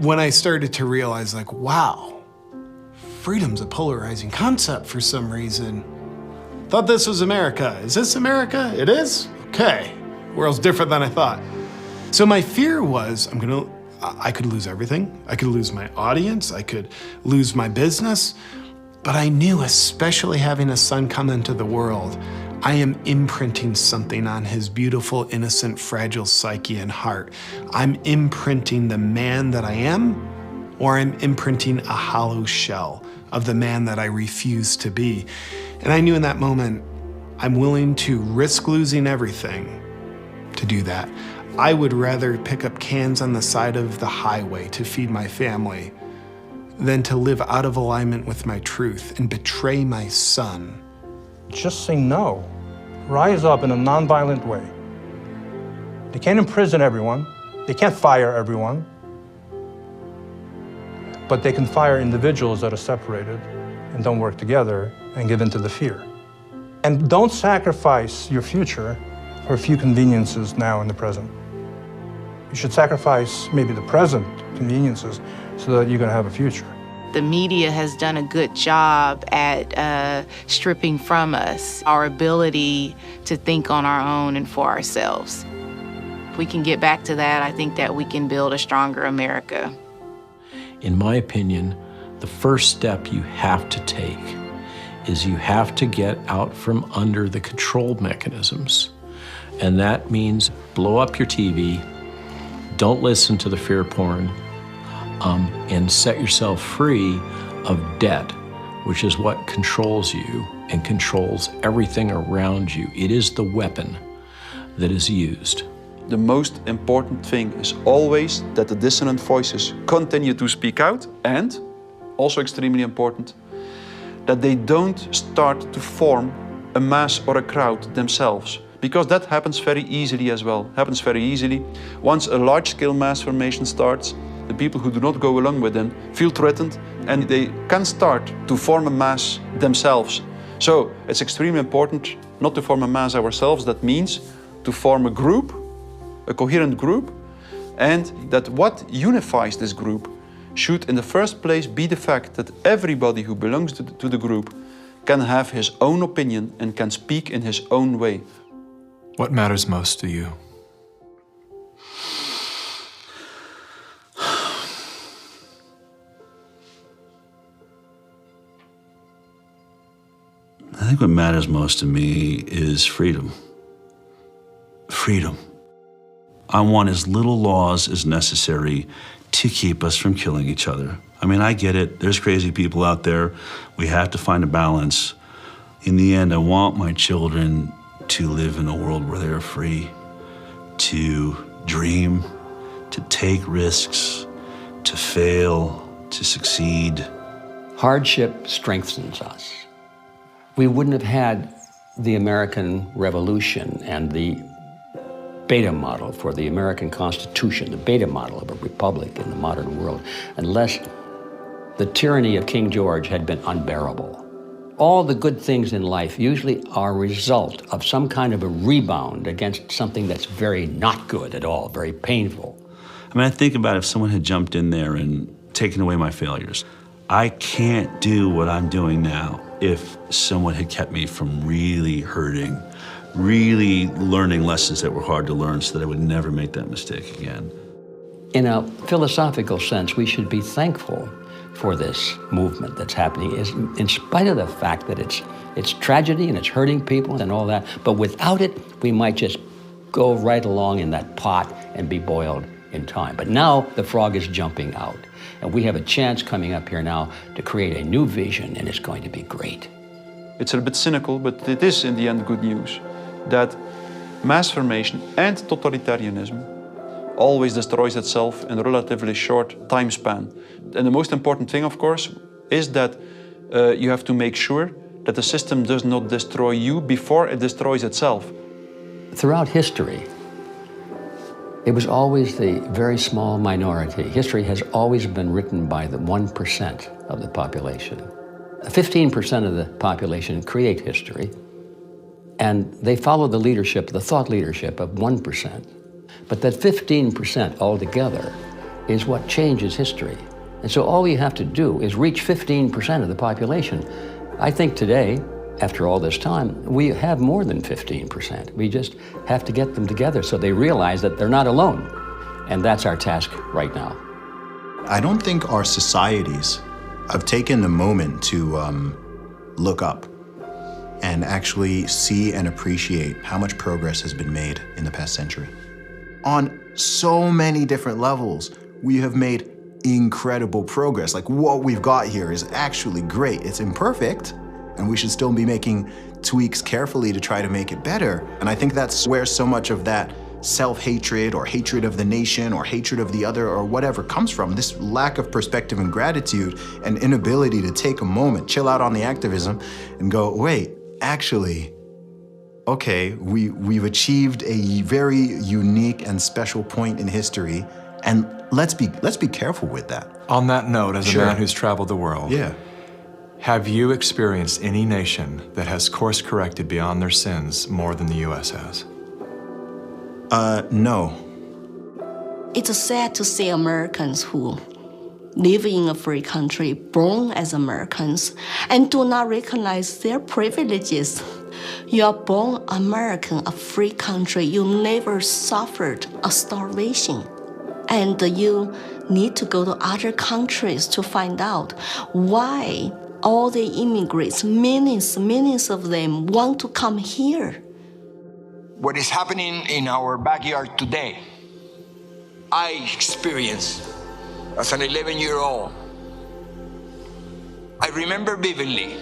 When I started to realize, like, wow, freedom's a polarizing concept for some reason. Thought this was America. Is this America? It is? Okay. World's different than I thought. So my fear was, I could lose everything. I could lose my audience. I could lose my business. But I knew, especially having a son come into the world, I am imprinting something on his beautiful, innocent, fragile psyche and heart. I'm imprinting the man that I am, or I'm imprinting a hollow shell of the man that I refuse to be. And I knew in that moment, I'm willing to risk losing everything to do that. I would rather pick up cans on the side of the highway to feed my family than to live out of alignment with my truth and betray my son. Just say no. Rise up in a nonviolent way. They can't imprison everyone. They can't fire everyone. But they can fire individuals that are separated and don't work together and give in to the fear. And don't sacrifice your future for a few conveniences now in the present. You should sacrifice maybe the present conveniences so that you're going to have a future. The media has done a good job at stripping from us our ability to think on our own and for ourselves. If we can get back to that, I think that we can build a stronger America. In my opinion, the first step you have to take is you have to get out from under the control mechanisms. And that means blow up your TV, don't listen to the fear porn, and set yourself free of debt, which is what controls you and controls everything around you. It is the weapon that is used. The most important thing is always that the dissonant voices continue to speak out, and, also extremely important, that they don't start to form a mass or a crowd themselves, because that happens very easily as well, Once a large-scale mass formation starts, the people who do not go along with them feel threatened, and they can start to form a mass themselves. So it's extremely important not to form a mass ourselves. That means to form a group, a coherent group, and that what unifies this group should in the first place be the fact that everybody who belongs to the group can have his own opinion and can speak in his own way. What matters most to you? I think what matters most to me is freedom. Freedom. I want as little laws as necessary to keep us from killing each other. I mean, I get it. There's crazy people out there. We have to find a balance. In the end, I want my children to live in a world where they're free to dream, to take risks, to fail, to succeed. Hardship strengthens us. We wouldn't have had the American Revolution and the beta model for the American Constitution, the beta model of a republic in the modern world, unless the tyranny of King George had been unbearable. All the good things in life usually are a result of some kind of a rebound against something that's very not good at all, very painful. I mean, I think about if someone had jumped in there and taken away my failures. I can't do what I'm doing now if someone had kept me from really hurting, really learning lessons that were hard to learn so that I would never make that mistake again. In a philosophical sense, we should be thankful for this movement that's happening, in spite of the fact that it's tragedy and it's hurting people and all that, but without it, we might just go right along in that pot and be boiled in time. But now the frog is jumping out, and we have a chance coming up here now to create a new vision, and it's going to be great. It's a bit cynical, but it is in the end good news that mass formation and totalitarianism always destroys itself in a relatively short time span. And the most important thing, of course, is that you have to make sure that the system does not destroy you before it destroys itself. Throughout history, it was always the very small minority. History has always been written by the 1% of the population. 15% of the population create history, and they follow the leadership, the thought leadership of 1%. But that 15% altogether is what changes history. And so all we have to do is reach 15% of the population. I think today, after all this time, we have more than 15%. We just have to get them together so they realize that they're not alone. And that's our task right now. I don't think our societies have taken the moment to look up and actually see and appreciate how much progress has been made in the past century. On so many different levels, we have made incredible progress. Like, what we've got here is actually great. It's imperfect, and we should still be making tweaks carefully to try to make it better. And I think that's where so much of that self-hatred or hatred of the nation or hatred of the other or whatever comes from, this lack of perspective and gratitude and inability to take a moment, chill out on the activism and go, wait, actually, okay, we've achieved a very unique and special point in history, and let's be careful with that. On that note, as Sure. a man who's traveled the world, have you experienced any nation that has course-corrected beyond their sins more than the U.S. has? No. It's sad to see Americans who live in a free country, born as Americans, and do not recognize their privileges. You are born American, a free country. You never suffered a starvation. And you need to go to other countries to find out why all the immigrants, millions of them, want to come here. What is happening in our backyard today, I experienced as an 11-year-old. I remember vividly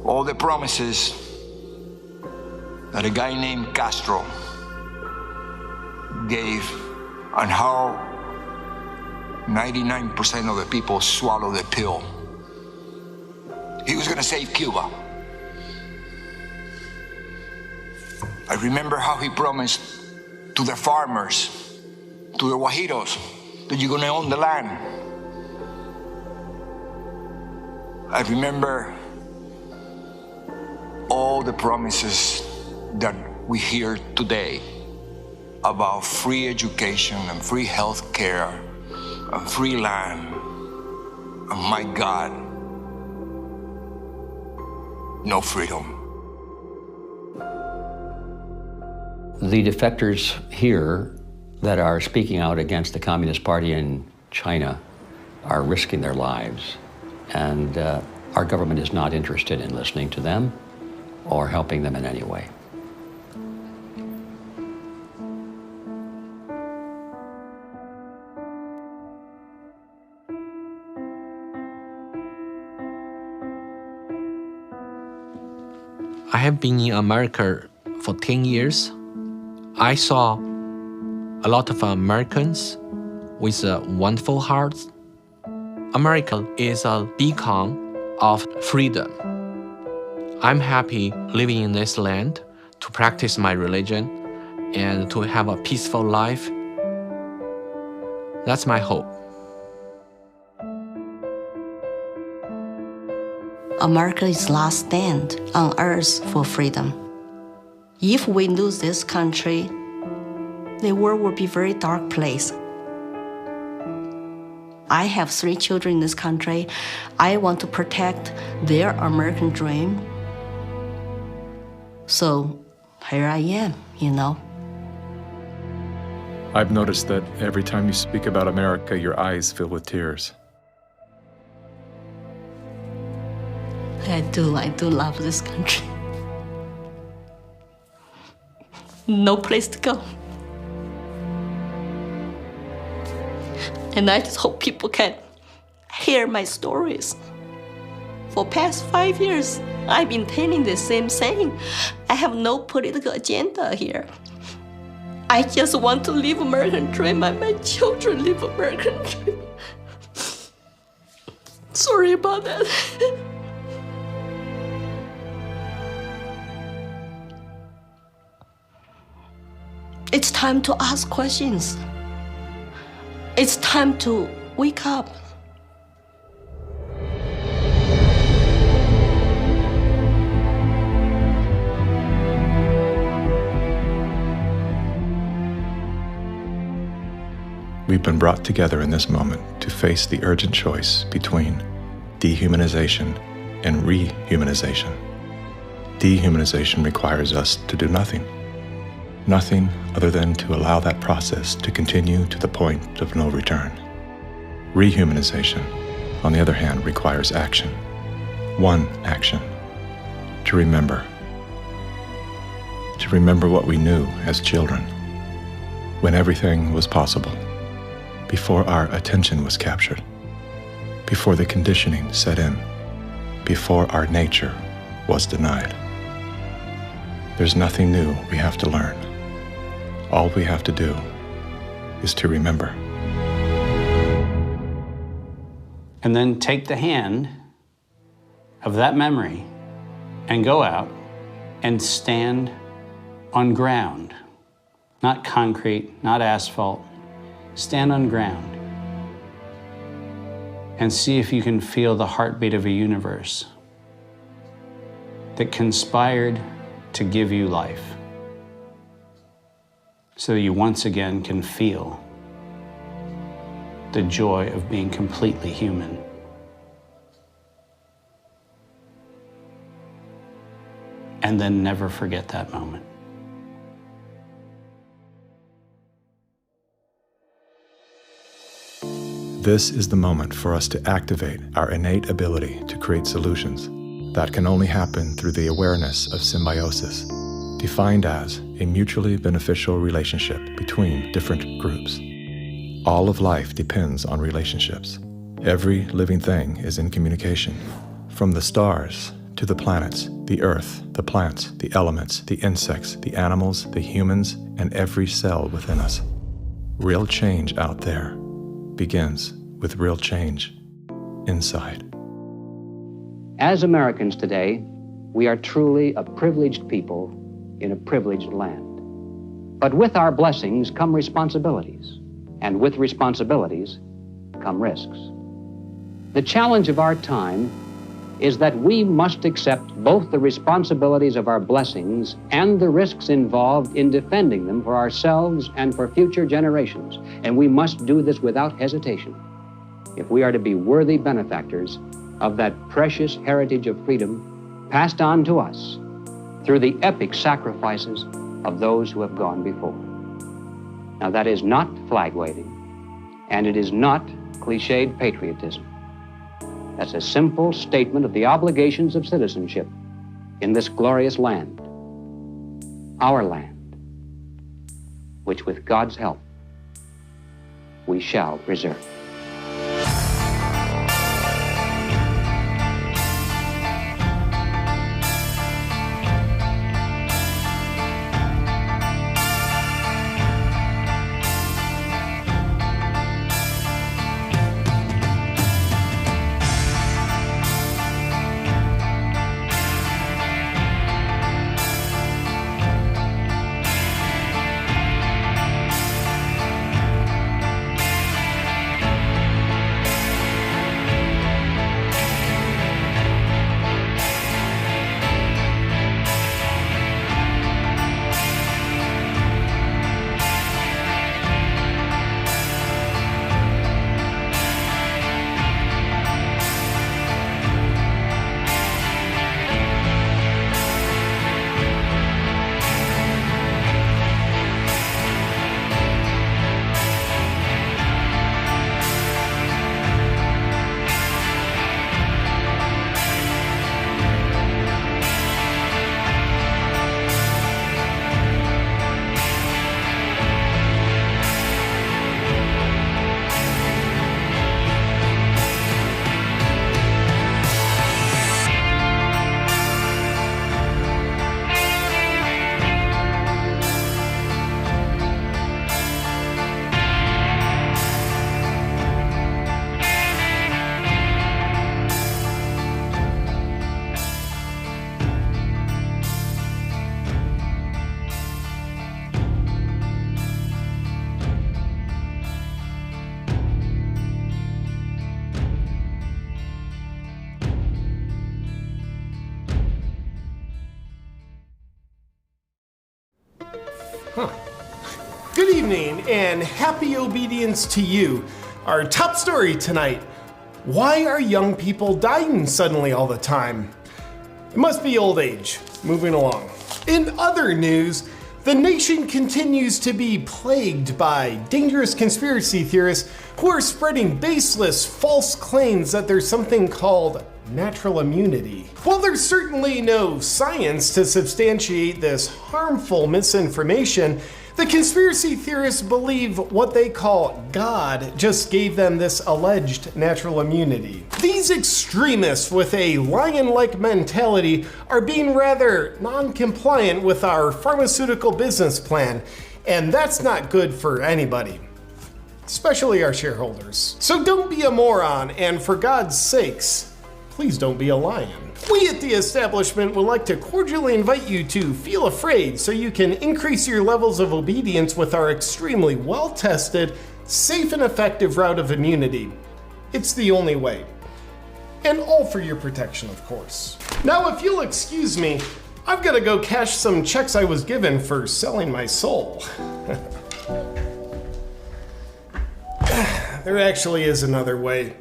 all the promises that a guy named Castro gave and how 99% of the people swallowed the pill. He was gonna save Cuba. I remember how he promised to the farmers, to the Guajiros, that you're gonna own the land. I remember all the promises that we hear today about free education and free health care and free land. And my God, no freedom. The defectors here that are speaking out against the Communist Party in China are risking their lives. And Our government is not interested in listening to them or helping them in any way. I have been in America for 10 years. I saw a lot of Americans with wonderful hearts. America is a beacon of freedom. I'm happy living in this land to practice my religion and to have a peaceful life. That's my hope. America is last stand on earth for freedom. If we lose this country, the world will be a very dark place. I have 3 children in this country. I want to protect their American dream. So here I am, you know. I've noticed that every time you speak about America, your eyes fill with tears. I do love this country. No place to go. And I just hope people can hear my stories. For past 5 years, I've been telling the same thing. I have no political agenda here. I just want to live American dream and my children live American dream. Sorry about that. It's time to ask questions. It's time to wake up. We've been brought together in this moment to face the urgent choice between dehumanization and rehumanization. Dehumanization requires us to do nothing. Nothing other than to allow that process to continue to the point of no return. Rehumanization, on the other hand, requires action. One action: to remember. To remember what we knew as children, when everything was possible, before our attention was captured, before the conditioning set in, before our nature was denied. There's nothing new we have to learn. All we have to do is to remember. And then take the hand of that memory and go out and stand on ground. Not concrete, not asphalt. Stand on ground and see if you can feel the heartbeat of a universe that conspired to give you life, so you once again can feel the joy of being completely human. And then never forget that moment. This is the moment for us to activate our innate ability to create solutions. That can only happen through the awareness of symbiosis, defined as a mutually beneficial relationship between different groups. All of life depends on relationships. Every living thing is in communication, from the stars to the planets, the earth, the plants, the elements, the insects, the animals, the humans, and every cell within us. Real change out there begins with real change inside. As Americans today, we are truly a privileged people in a privileged land. But with our blessings come responsibilities, and with responsibilities come risks. The challenge of our time is that we must accept both the responsibilities of our blessings and the risks involved in defending them for ourselves and for future generations. And we must do this without hesitation if we are to be worthy benefactors of that precious heritage of freedom passed on to us through the epic sacrifices of those who have gone before. Now, that is not flag waving, and it is not cliched patriotism. as a simple statement of the obligations of citizenship in this glorious land, our land, which with God's help we shall preserve. Good evening and happy obedience to you. Our top story tonight: why are young people dying suddenly all the time? It must be old age. Moving along. In other news, the nation continues to be plagued by dangerous conspiracy theorists who are spreading baseless, false claims that there's something called natural immunity. While there's certainly no science to substantiate this harmful misinformation, the conspiracy theorists believe what they call God just gave them this alleged natural immunity. These extremists with a lion-like mentality are being rather non-compliant with our pharmaceutical business plan, and that's not good for anybody, especially our shareholders. So don't be a moron, and for God's sakes, please don't be a lion. We at the establishment would like to cordially invite you to feel afraid so you can increase your levels of obedience with our extremely well-tested, safe and effective route of immunity. It's the only way. And all for your protection, of course. Now, if you'll excuse me, I've got to go cash some checks I was given for selling my soul. There actually is another way.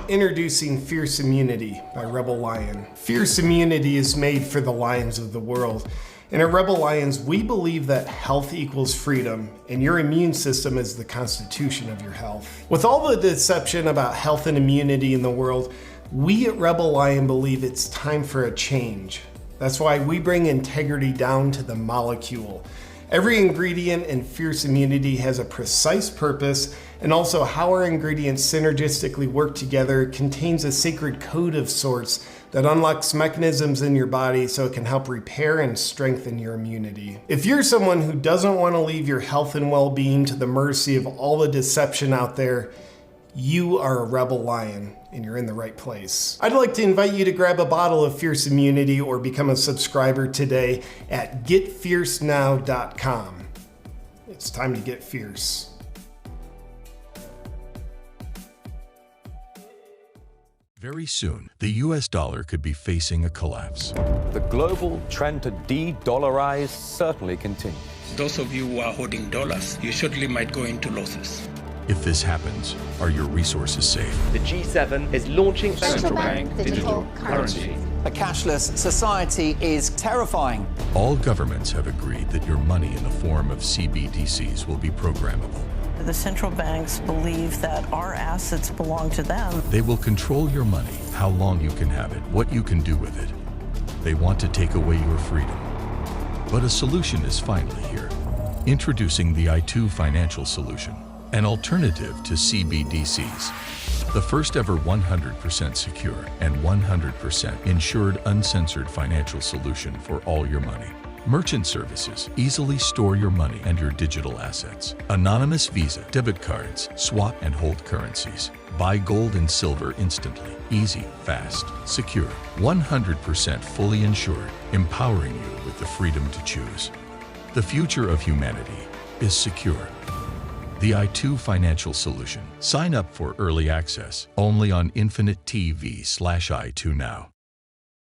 Introducing Fierce Immunity by Rebel Lion. Fierce Immunity is made for the lions of the world. And at Rebel Lions, we believe that health equals freedom, and your immune system is the constitution of your health. With all the deception about health and immunity in the world, we at Rebel Lion believe it's time for a change. That's why we bring integrity down to the molecule. Every ingredient in Fierce Immunity has a precise purpose, and also how our ingredients synergistically work together contains a sacred code of sorts that unlocks mechanisms in your body so it can help repair and strengthen your immunity. If you're someone who doesn't want to leave your health and well-being to the mercy of all the deception out there, you are a Rebel Lion, and you're in the right place. I'd like to invite you to grab a bottle of Fierce Immunity or become a subscriber today at getfiercenow.com. It's time to get fierce. Very soon, the US dollar could be facing a collapse. The global trend to de-dollarize certainly continues. Those of you who are holding dollars, you surely might go into losses. If this happens, are your resources safe? The G7 is launching central bank digital currency. A cashless society is terrifying. All governments have agreed that your money in the form of CBDCs will be programmable. The central banks believe that our assets belong to them. They will control your money, how long you can have it, what you can do with it. They want to take away your freedom. But a solution is finally here. Introducing the I2 Financial Solution, an alternative to CBDCs. The first ever 100% secure and 100% insured uncensored financial solution for all your money. Merchant services easily store your money and your digital assets. Anonymous Visa, debit cards, swap and hold currencies. Buy gold and silver instantly. Easy, fast, secure. 100% fully insured, empowering you with the freedom to choose. The future of humanity is secure. The I2 Financial Solution. Sign up for early access only on Infinite TV/I2 now.